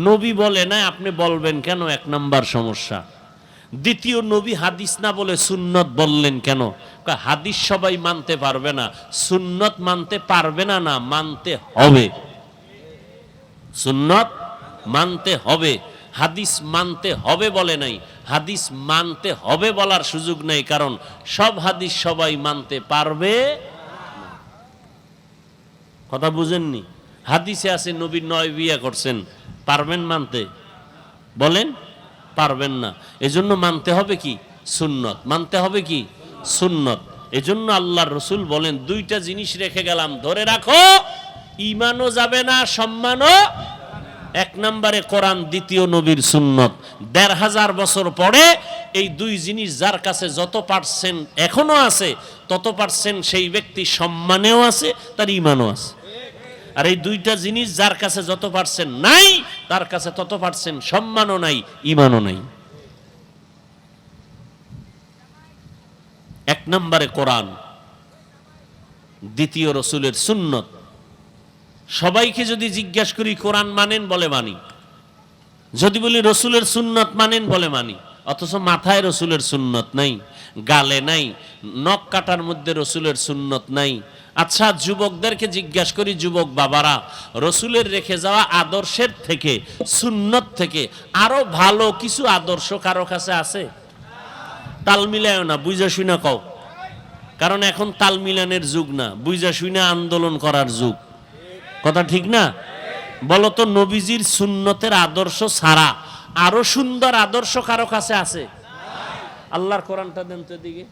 নবী বলে না, আপনি বলবেন কেন? এক নাম্বার সমস্যা। দ্বিতীয়, নবী হাদিস না বলে সুন্নত বললেন কেন? হাদিস সবাই মানতে পারবে না, সুন্নত মানতে পারবে না, না মানতে হবে। সুন্নত মানতে হবে, হাদিস মানতে হবে বলে নাই। হাদিস মানতে হবে বলার সুযোগ নেই, কারণ সব হাদিস সবাই মানতে পারবে। কথা বুঝেননি? হাদিসে আছে নবী 9 বিয়ে করছেন, পারবেন মানতে? বলেন পারবেন না। এজন্য মানতে হবে কি? সুন্নত। মানতে হবে কি? সুন্নত। এজন্য আল্লাহর রসুল বলেন, দুইটা জিনিস রেখে গেলাম, ধরে রাখো, ঈমানও যাবে না, সম্মানও। এক নম্বরে কোরআন, দ্বিতীয় নবীর সুন্নত। 1500 বছর পরে এই দুই জিনিস যার কাছে যত পার্সেন্ট এখনো আছে, তত পার্সেন্ট সেই ব্যক্তি সম্মানেও আছে, তার ঈমানও আছে। আর এই দুইটা জিনিস যার কাছে যত পার্সেন্ট নাই, তার কাছে তত পার্সেন্ট সম্মানও নাই, ঈমানও নাই। এক নম্বরে কোরআন, দ্বিতীয় রসুলের সুন্নত। সবাইকে যদি জিজ্ঞাসা করি কোরআন মানেন? বলে মানি। যদি বলি রসুলের সুন্নত মানেন? বলে মানি। অথচ মাথায় রসুলের সুন্নত নাই, গালে নাই, নখ কাটার মধ্যে রসুলের সুন্নত নাই। আচ্ছা, যুবকদেরকে জিজ্ঞাসা করি, যুবক বাবারা, রসুলের রেখে যাওয়া আদর্শের থেকে, সুন্নত থেকে আরো ভালো কিছু আদর্শ কারো কাছে আছে? তাল মিলায় না, বুঝা শুনা কও। কারণ এখন তাল মিলানের যুগ না, বুঝা শুনা আন্দোলন করার যুগ। কথা ঠিক না? বলতো, নবীজির সুন্নতের আদর্শ ছাড়া আরো সুন্দর আদর্শ কারো কাছে আছে? আল্লাহর কোরআনটা দেন তো দিকে।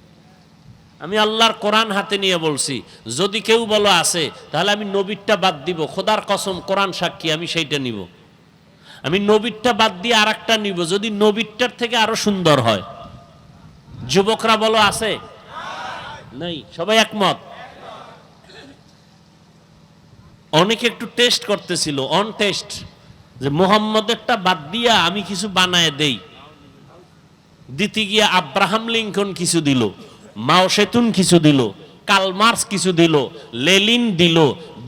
আমি আল্লাহর কোরআন হাতে নিয়ে বলছি, যদি কেউ বলো আছে, তাহলে আমি নবীরটা বাদ দিব। খোদার কসম, কোরআন সাক্ষী, আমি সেইটা নিব। আমি নবীরটা বাদ দিয়ে আর একটা নিব, যদি নবীরটার থেকে আরো সুন্দর হয়। যুবকরা বলো আছে? নাই, সবাই একমত। অনেকে একটু টেস্ট করতেছিল, অন টেস্ট, যে মুহাম্মদেরটা বাদ দিয়া আমি কিছু বানায় দেই। দিতে গিয়ে আব্রাহাম লিঙ্কন কিছু দিল, মাও সেতুন কিছু দিল, কার্ল মার্কস কিছু দিল, লেনিন দিল,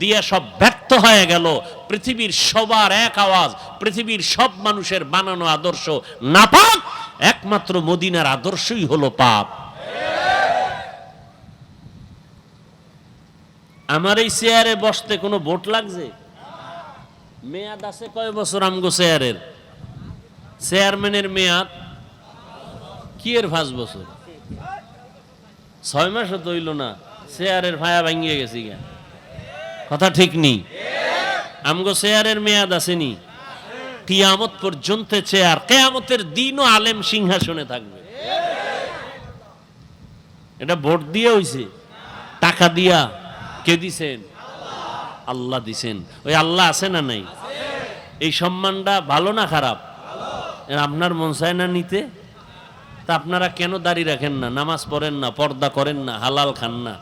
দিয়ে সব ব্যর্থ হয়ে গেল। পৃথিবীর সবার এক আওয়াজ, পৃথিবীর সব মানুষের বানানো আদর্শ নাপাক, একমাত্র মদিনার আদর্শই হলো পাপ। আমার এই চেয়ারে বসতে কোনো ভোট লাগছে? মেয়াদ আছে কয় বছর আমগো চেয়ারের? চেয়ারম্যানের মেয়াদ কি এর 5 বছর? 6 মাসও তো হইল না, চেয়ারের ফায়া ভাঙিয়ে গেছি গা। কথা ঠিক নি? আমগো চেয়ারের মেয়াদ আসেনি, কিয়ামত পর্যন্ত চেয়ার। কিয়ামতের দিনও আলেম সিংহাসনে থাকবে। এটা ভোট দিয়ে হইছে? টাকা দিয়া? কে দিছেন? আল্লাহ দিছেন। ওই আল্লাহ আছে না নাই? এই সম্মানটা ভালো না খারাপ? আপনার মন চায় না নিতে? তা আপনারা কেন দাড়ি রাখেন না, নামাজ পড়েন না, পর্দা করেন না, হালাল খান না?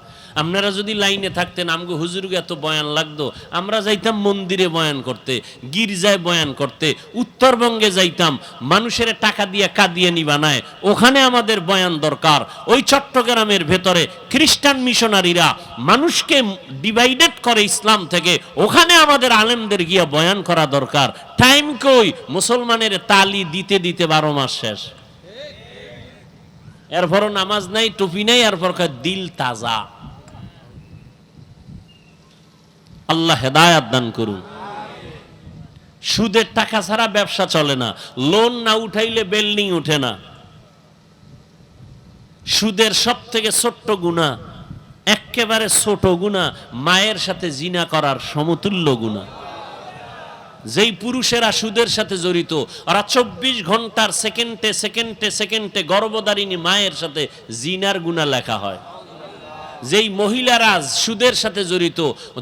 আপনারা যদি লাইনে থাকতেন, আমগো হুজুরকে এত বয়ান লাগতো, আমরা যাইতাম মন্দিরে বয়ান করতে, গির্জায় বয়ান করতে, উত্তরবঙ্গে যাইতাম, মানুষের টাকা দিয়ে কাদিয়ানি বানায়, ওখানে আমাদের বয়ান দরকার। ওই চট্টগ্রামের ভেতরে খ্রিস্টান মিশনারিরা মানুষকে ডিভাইডেড করে ইসলাম থেকে, ওখানে আমাদের আলেমদের গিয়া বয়ান করা দরকার। টাইম কই? মুসলমানের তালি দিতে দিতে 12 মাস শেষ। এরপরও নামাজ নাই, টুপি নাই, এরপর দিল তাজা। আল্লাহ হেদায়াত দান করুন। সুদের টাকা ছাড়া ব্যবসা চলে না, লোন না উঠাইলে বিল্ডিং উঠে না। সুদের সব থেকে ছোট্ট গুনাহ, একেবারে ছোট গুনাহ, মায়ের সাথে জিনা করার সমতুল্য গুনাহ। যেই পুরুষেরা সুদের সাথে জড়িত, ওরা 24 ঘন্টার সেকেন্ডে সেকেন্ডে সেকেন্ডে গর্ভধারিণী মায়ের সাথে জিনার গুনাহ লেখা হয়। যেই মহিলারা সুদের সাথে জড়িত,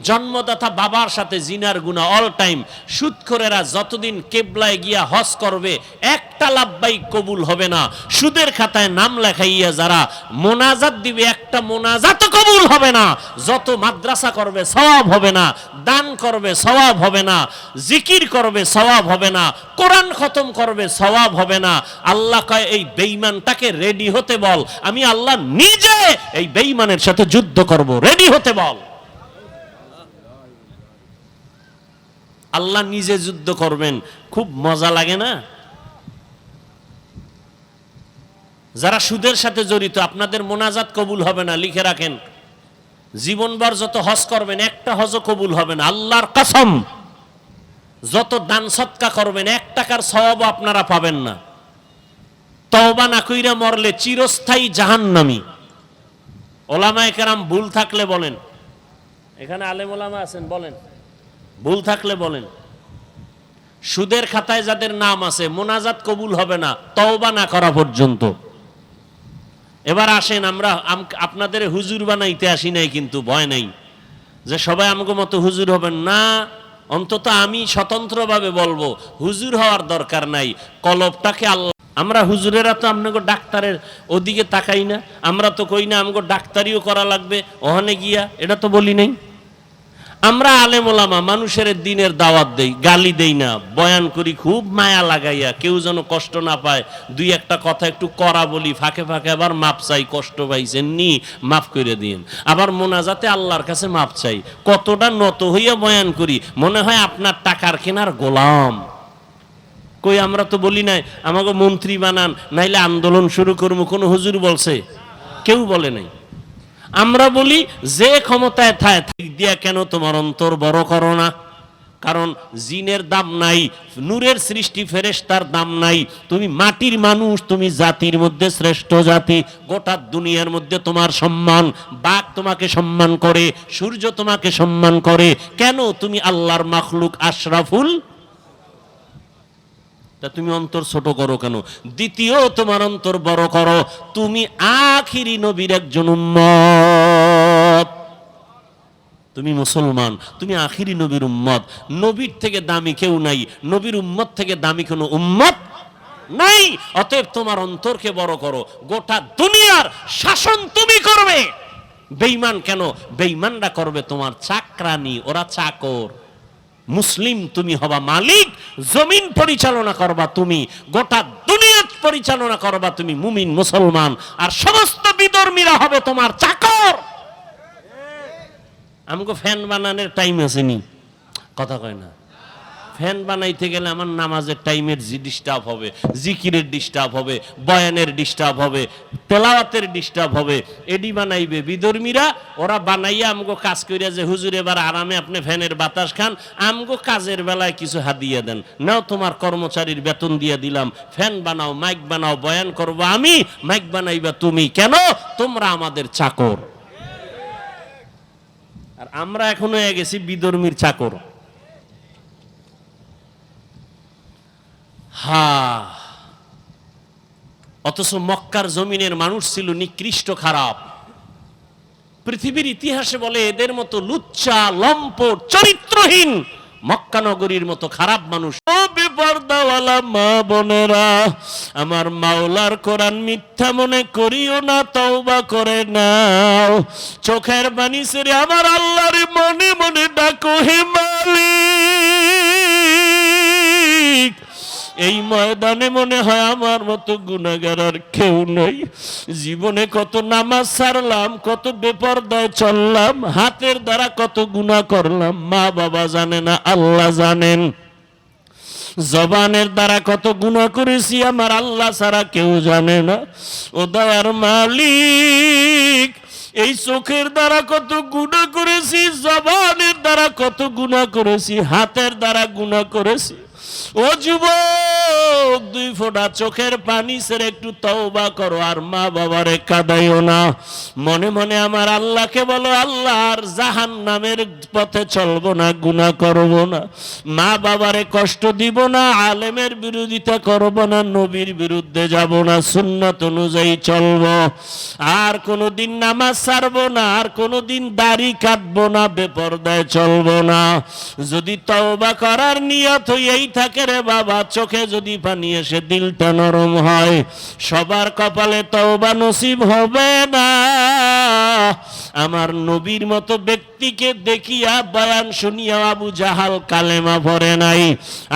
জন্মদাতা বাবার সাথে জিনার গুনাহ অল টাইম। সুদখোরেরা যতদিন কেবলায় গিয়া হজ করবে, এক একটা লাব্বাইক কবুল হবে না। সুদের খাতায় নাম লেখাইয়া যারা মোনাজাত দিবে, একটা মোনাজাতও কবুল হবে না। যত মাদ্রাসা করবে সওয়াব হবে না, দান করবে সওয়াব হবে না, জিকির করবে সওয়াব হবে না, কোরআন খতম করবে সওয়াব হবে না। আল্লাহ কয় এই বেঈমানটাকে রেডি হতে বল, আমি আল্লাহ নিজে এই বেঈমানের সাথে যুদ্ধ করব, রেডি হতে বল। আল্লাহ নিজে যুদ্ধ করবেন, খুব মজা লাগে না? যারা সুদের সাথে জড়িত, আপনাদের মোনাজাত কবুল হবে না, লিখে রাখেন। জীবনভর যত হজ করবেন একটা হজও কবুল হবে না, আল্লাহর কসম। যত দান সৎকা করবেন এক টাকার সওয়াবও আপনারা পাবেন না। তওবা না কইরা মরলে চিরস্থায়ী জাহান্নামী। ওলামায়ে কেরাম ভুল থাকলে বলেন, এখানে আলেম ওলামা আছেন, বলেন ভুল থাকলে বলেন। সুদের খাতায় যাদের নাম আছে মোনাজাত কবুল হবে না তওবা না করা পর্যন্ত। এবার আসেন, আমরা আপনাদের হুজুর বানাইতে আসি নাই, কিন্তু ভয় নাই যে সবাই আমাকে মতো হুজুর হবেন না। অন্তত আমি স্বতন্ত্রভাবে বলবো, হুজুর হওয়ার দরকার নাই, কলবটাকে আল্লাহ। আমরা হুজুরেরা তো আপনাকে ডাক্তারের ওদিকে তাকাই না, আমরা তো কই না আমাকে ডাক্তারিও করা লাগবে ওখানে গিয়া, এটা তো বলি নাই। আমরা আলেম ওলামা মানুষের দিনের দাওয়াত দেই, গালি দেই না, বয়ান করি খুব মায়া লাগাইয়া, কেউ যেন কষ্ট না পায়। দুই একটা কথা একটু করা বলি, ফাঁকে ফাঁকে আবার মাপ চাই, কষ্ট পাইছেন নি মাফ করে দিন। আবার মোনাজাতে আল্লাহর কাছে মাপ চাই। কতটা নত হইয়া বয়ান করি, মনে হয় আপনার টাকার কেনার গোলাম। কই আমরা তো বলি নাই আমাকে মন্ত্রী বানান নাইলে আন্দোলন শুরু করবো, কোন হুজুর বলছে? কেউ বলে নাই। আমরা বলি যে ক্ষমতায় থাকে দিয়া কেন তোমার অন্তর বড় করো না? কারণ জিনের দাম নাই, নূরের সৃষ্টি ফেরেশতার দাম নাই। তুমি মাটির মানুষ, তুমি জাতির মধ্যে শ্রেষ্ঠ জাতি। গোটা দুনিয়ার মধ্যে তোমার সম্মান, বাঘ তোমাকে সম্মান করে, সূর্য তোমাকে সম্মান করে, কেন তুমি আল্লাহর মাখলুক আশরাফুল? তা তুমি অন্তর ছোট করো কেন? দ্বিতীয়, তোমার অন্তর বড় করো, তুমি আখিরি নবীর একজন উম্মত, তুমি মুসলমান, তুমি আখিরি নবীর উম্মত। নবীর থেকে দামি কেউ নাই, নবীর উম্মত থেকে দামি কোনো উম্মত নাই। অতএব তোমার অন্তরকে বড় করো। গোটা দুনিয়ার শাসন তুমি করবে। বেঈমান কেন? বেঈমানরা করবে তোমার চাকরানি, ওরা চাকর। মুসলিম তুমি হবা মালিক, জমিন পরিচালনা করবা তুমি, গোটা দুনিয়া পরিচালনা করবা তুমি, মুমিন মুসলমান। আর সমস্ত বিধর্মীরা হবে তোমার চাকর। আমাকে ফ্যান বানানোর টাইম আসেনি, কথা কয় না। ফ্যান বানাইতে গেলে আমার নামাজের টাইমের ডিস্টার্ব হবে, জিকিরের ডিস্টার্ব হবে, বয়ানের ডিস্টার্ব হবে, তেলাওয়াতের ডিস্টার্ব হবে। এডি বানাইবে বিধর্মীরা, ওরা বানাইয়া আমগো কাজ করিয়া যে হুজুর এবার আরামে আপনি ফ্যানের বাতাস খান, আমগো কাজের বেলায় কিছু হাদিয়া দেন, নাও তোমার কর্মচারীর বেতন দিয়ে দিলাম, ফ্যান বানাও, মাইক বানাও, বয়ান করবো আমি, মাইক বানাইবা তুমি। কেন? তোমরা আমাদের চাকর। আর আমরা এখন হয়ে গেছি বিধর্মীর চাকর। অথচ মক্কার জমিনের মানুষ ছিল নিকৃষ্ট, খারাপ। পৃথিবীর ইতিহাসে বলে এদের মতো লুচ্চা, লম্পট, চরিত্রহীন মক্কা নগরীর মতো খারাপ মানুষ। বেপরদাওয়ালা মা বোনেরা, আমার মাওলার কোরআন মিথ্যা মনে করিও না, তওবা করে নাও। চোখের পানি ছেড়ে আমার আল্লাহর মনে মনে ডাকো, হে মালিক। এই ময়দানে মনে হয় আমার মতো গুনাহগার আর কেউ নেই। জীবনে কত নামাজ ছাড়লাম, কত বেপরদায় চললাম, হাতের দ্বারা কত গুনাহ করলাম, মা বাবা জানে না, আল্লাহ জানেন। জবানের দ্বারা কত গুনাহ করেছি, আমার আল্লাহ ছাড়া কেউ জানে না। ও দয়ার মালিক, এই চোখের দ্বারা কত গুনাহ করেছি, জবানের দ্বারা কত গুনাহ করেছি, হাতের দ্বারা গুনাহ করেছি। ও যুবক, দুই ফোঁটা চোখের পানি ছেড়ে একটু তওবা করো, আর মা বাবারে কাঁদাইও না। মনে মনে আমার আল্লাহকে বলো, আল্লাহ আর জাহান্নামের পথে চলবো না, গুনাহ করব না, মা বাবারে কষ্ট দিব না, আলেমের বিরোধিতা করব না, নবীর বিরুদ্ধে যাব না, সুন্নাত অনুযায়ী চলবো। আর কোনোদিন নামাজ ছাড়বো না, আর কোনোদিন দাড়ি কাটবো না, বেপরদায় চলবো না। যদি তওবা করার নিয়ত হই এই থাকে রে বাবা, চোখে যদি পানি এসে দিলটা নরম হয়। সবার কপালে তওবা নসিব হবে না। আমার নবীর মতো ব্যক্তিকে দেখিয়া বয়ান শুনিয়া আবু জাহাল কালেমা পড়ে নাই,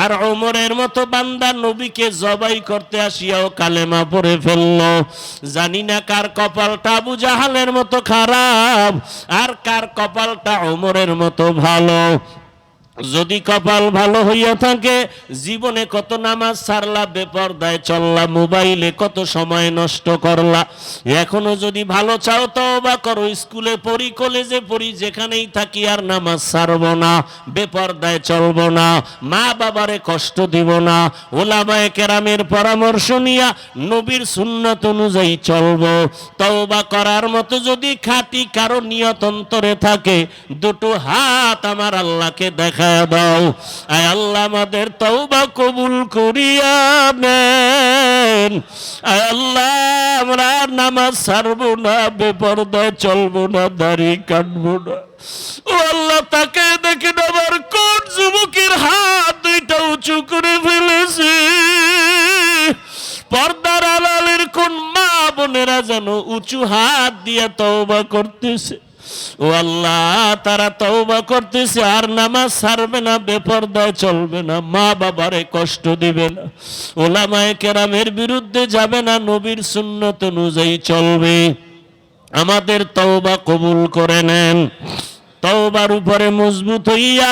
আর ওমরের মতো বান্দা নবীকে জবাই করতে আসিয়াও কালেমা পড়ে ফেলল। জানি না কার কপালটা আবু জাহালের মতো খারাপ আর কার কপালটা ওমরের মতো ভালো। যদি কপাল ভালো হইয়া থাকে, জীবনে কত নামাজ ছাড়লা, বেপরদায় চললা, মোবাইলে কত সময় নষ্ট করলা। এখনো যদি ভালো চাও তওবা করো। স্কুলে পড়ি, কলেজে পড়ি, যেখানেই থাকি আর নামাজ ছাড়বো না, বেপরদায় চলবো না, মা বাবারে কষ্ট দিব না, ওলামায়ে কেরামের পরামর্শ নিয়া নবীর সুন্নাত অনুযায়ী চলবো। তওবা করার মতো যদি খাঁটি কারো নিয়ত অন্তরে থাকে, দুটো হাত আমার আল্লাহকে দেখা দাও। আয় আল্লাহ, আমাদের তওবা কবুল করিয়া নেন। আয় আল্লাহ, আমরা নামাজ ছাড়বো না, বেপরদায় চলবো না, দাড়ি কাটবো না। ও আল্লাহ, তাকে দেখেন আমার কোন যুবকের হাত দুইটা উঁচু করে ফেলেছে। পর্দার আড়ালের কোন মা বোনেরা যেন উঁচু হাত দিয়ে তওবা করতেছে। ও আল্লাহ, তারা তওবা করতেছে আর নামাজ ছাড়বে না, বেপরদায় চলবে না, মা বাবারে কষ্ট দিবে না, ওলামায়ে কেরামের বিরুদ্ধে যাবে না, নবীর সুন্নাত অনুযায়ী চলবে। আমাদের তওবা কবুল করে নেন। তওবার উপরে মজবুত হইয়া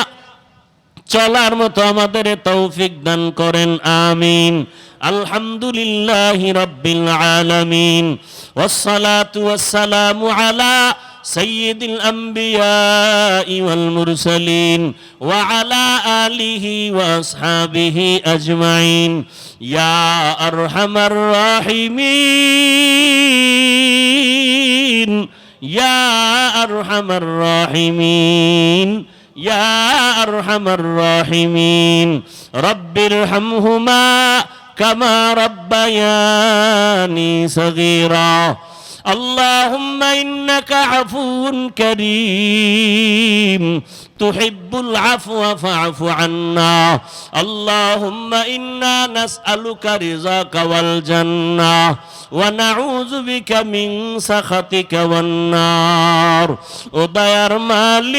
চলার মতো আমাদের তৌফিক দান করেন, আমিন। আলহামদুলিল্লাহি রাব্বিল আলামিন, ওয়াসসালাতু ওয়াসসালামু আলা সাইয়্যিদিল আমবিয়াই ওয়াল মুরসালিন ওয়া আলা আলিহি ওয়া আসহাবিহি আজমাইন। ইয়া আরহামার রাহিমিন, ইয়া আরহামার রাহিমিন, ইয়া আরহামার রাহিমিন। রব্বিরহামহুমা কামা রাব্বায়ানি সগীরা। اللهم إنك عفو كريم تحب العفو فاعف عنا. اللهم إنا نسألك رضاك والجنة ونعوذ بك من سخطك والنار. ও দয়ার মালিক,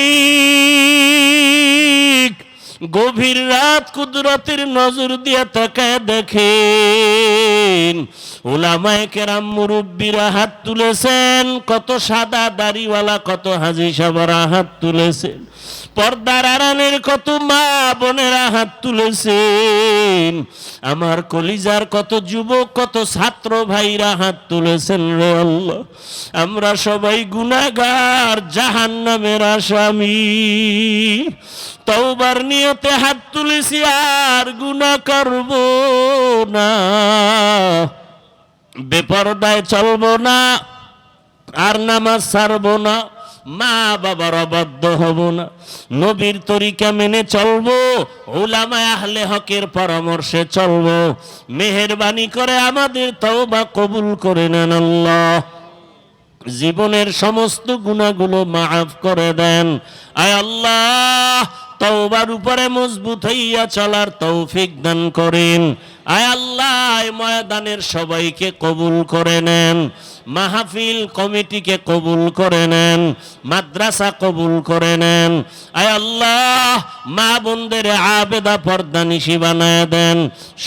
গভীর রাত কুদরতের নজর দিয়ে তাকায় দেখেন, উলামায়ে কেরাম মুরব্বীরা হাত তুলেছেন, কত সাদা দাড়িওয়ালা, কত হাজী সাহেবরা হাত তুলেছেন, পর্দার আড়ালের কত মা বোনেরা হাত তুলেছেন, আমার কলিজার কত যুবক, কত ছাত্র ভাইরা হাত তুলেছেন। রে আল্লাহ, আমরা সবাই গুনাহগার, জাহান্নামের আসামি। তওবার নিয়তে হাত তুলেছি, আর গুনাহ করব না, বেপরদায় চলবো না, আর নামাজ ছাড়বো না, মা বাবার অবাধ্য হব না, নবীর তরিকা মেনে চলবো, উলামায়ে আহলে হকের পরামর্শে চলবো। মেহেরবানি করে আমাদের তওবা কবুল করে নেন আল্লাহ। জীবনের সমস্ত গুনাহগুলো মাফ করে দেন। আয় আল্লাহ, তওবার উপরে মজবুত হইয়া চলার তৌফিক দান করেন। আয় আল্লাহ, এই ময়দানের সবাইকে কবুল করে নেন, মাহফিল কমিটিকে কবুল করে নেন, মাদ্রাসা কবুল করে নেন। আয় আল্লাহ, মা বোনদের আবেদা পর্দানিশী বানায় দেন,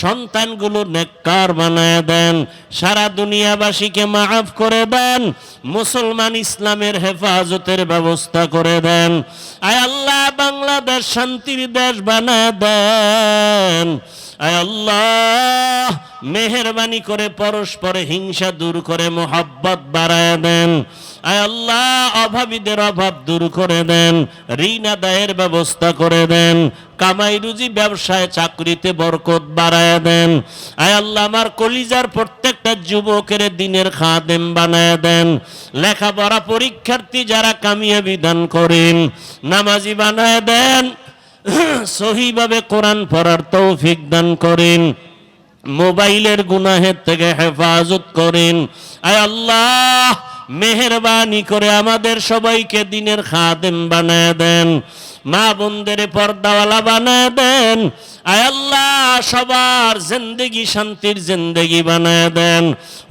সন্তানগুলো নেককার বানায় দেন, সারা দুনিয়াবাসীকে মাফ করে দেন, মুসলমান ইসলামের হেফাজতের ব্যবস্থা করে দেন। আয় আল্লাহ, বাংলাদেশ শান্তির দেশ বানায় দেন। আয় আল্লাহ, মেহেরবানি করে পরস্পর হিংসা দূর করে মোহাব্বত বাড়ায় দেন। আয় আল্লাহ, অভাবীদের অভাব দূর করে দেন, ঋণ আদায়ের ব্যবস্থা করে দেন, কামাই রুজি ব্যবসায় চাকরিতে বরকত বাড়ায় দেন। আয় আল্লাহ, আমার কলিজার প্রত্যেকটা যুবকের দিনের খাদেম বানায় দেন, লেখাপড়া পরীক্ষার্থী যারা কামিয়াবি দান করেন, নামাজি বানায় দেন, সহিভাবে কোরআন পড়ার তৌফিক দান করেন, মোবাইলের গুনাহের থেকে হেফাজত করেন। আয় আল্লাহ, মেহেরবানি করে আমাদের সবাইকে দিনের খাদেম বানায় দেন। মা বোনদের পর্দাওয়ালা বানায় দেন। আয় আল্লাহ সবার জিন্দেগি শান্তির জিন্দেগি বানায় দেন।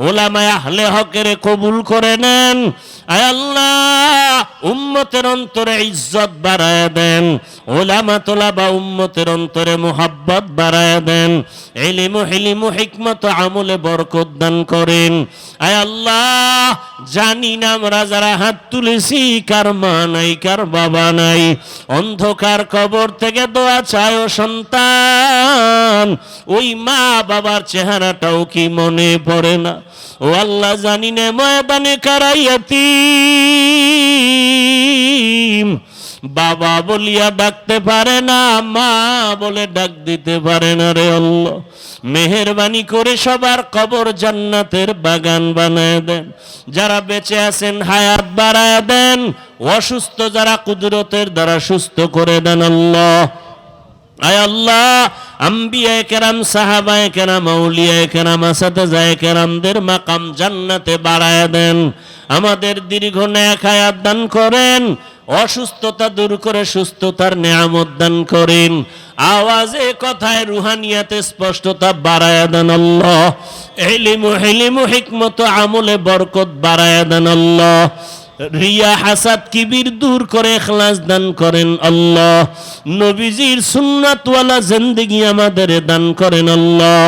উলামায়ে আহলে হকের কবুল করে নেন। আয় আল্লাহ উম্মতের অন্তরে ইজ্জত বাড়ায় দেন। উলামা তোলাবা উম্মতের অন্তরে মুহাব্বত বাড়ায় দেন। ইলম হিলম হিকমত আমলে বরকত দান করেন। আয় আল্লাহ জানি না আমরা যারা হাত তুলেছি কার মা নাই কার বাবা নাই, অন্ধকার কবর থেকে দোয়া চায় ও সন্তান, ওই মা বাবার চেহারাটাও কি মনে পড়ে না? ও আল্লাহ জানি না ময়দানে কারাইয়াতি বাবা বলিয়া ডাকতে পারে না, মা বলে ডাক দিতে পারে না। রে আল্লাহ মেহেরবানি করে সবার কবর জান্নাতের বাগান বানায় দেন। যারা বেঁচে আছেন হায়াত বাড়ায় দেন, অসুস্থ যারা কুদরতের দ্বারা সুস্থ করে দেন আল্লাহ। আয় আল্লাহ আম্বিয়ায়ে কেরাম, সাহাবায়ে কেরাম, আউলিয়ায়ে কেরাম, আসাতিজায়ে কেরামদের মাকাম জান্নাতে বাড়ায় দেন। আমাদের দীর্ঘ নেক হায়াত দান করেন, অসুস্থতা দূর করে সুস্থতার নেয়ামত দান করেন। আওয়াজে কথায় রুহানিয়াতে স্পষ্টতা বাড়ায় দেন আল্লাহ। ইলম হিলম হিকমত আমলে বরকত বাড়ায় দেন আল্লাহ। রিয়া হাসাদ কিবির দূর করে ইখলাস দান করেন আল্লাহ। নবীজির সুন্নাতওয়ালা জিন্দেগি আমাদের দান করেন আল্লাহ।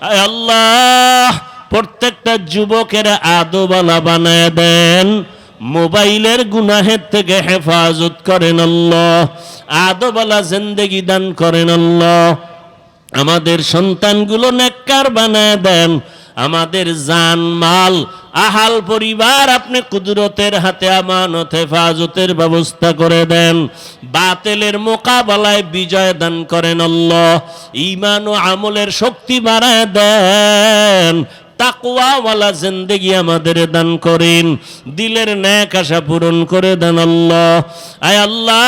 আয় আল্লাহ প্রত্যেকটা যুবকের আদবওয়ালা বানায় দেন। মোবাইলের গুনাহের থেকে হেফাজত করেন আল্লাহ। আদবওয়ালা জিন্দেগি দান করেন আল্লাহ। আমাদের সন্তানগুলো নেককার বানায় দেন। আমাদের জান মাল আহাল পরিবার আপনি কুদরতের হাতে আমানত হেফাজতের ব্যবস্থা করে দেন। বাতিলের মোকাবেলায় বিজয় দান করেন আল্লাহ। ঈমান ও আমলের শক্তি বাড়ায় দেন। তাকওয়াওয়ালা জিন্দেগি আমাদের দান করেন। দিলের নেক আশা পূরণ করে দেন আল্লাহ। আয় আল্লাহ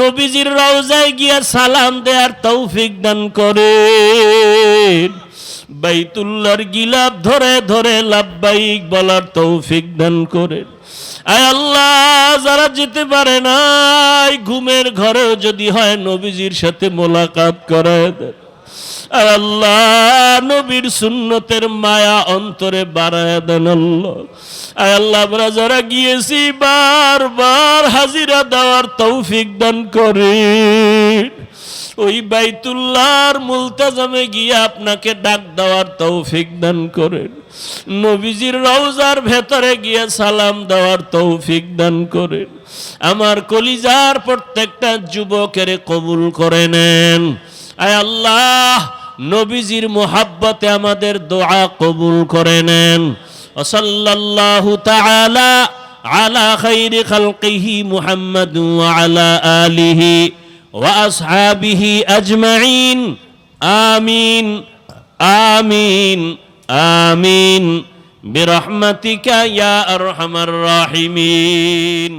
নবীজির রওজায় গিয়ে সালাম দেওয়ার তৌফিক দান করেন। বাইতুল্লাহর গিলাফ ধরে ধরে লাব্বাইক বলার তৌফিক দান করেন। আয় আল্লাহ যারা যেতে পারে না ঘুমের ঘরেও যদি হয় নবীজির সাথে মোলাকাত করায় দেন। আয় আল্লাহ নবীর সুন্নতের মায়া অন্তরে বাড়ায় দেন আল্লাহ। আয় আল্লাহ আমরা যারা গিয়েছি বারবার হাজিরা দেওয়ার তৌফিক দান করেন। ওই বাইতুল্লাহর মুলতাজামে গিয়ে আপনাকে ডাক দেওয়ার তৌফিক দান করেন। নবীজির রওজার ভেতরে গিয়ে সালাম দেওয়ার তৌফিক দান করেন। আমার কলিজার প্রত্যেকটা যুবকের কবুল করে নেন। আয় আল্লাহ নবীজির মুহাব্বতে আমাদের দোয়া কবুল করে নেন। সাল্লাল্লাহু তাআলা আলা খাইরি খালকিহি মুহাম্মাদ ওয়া আলা আলিহি ওয়া আসহাবিহি আজমাইন। আমিন আমিন আমিন বিরহমাতিকা ইয়া আরহামার রাহিমিন।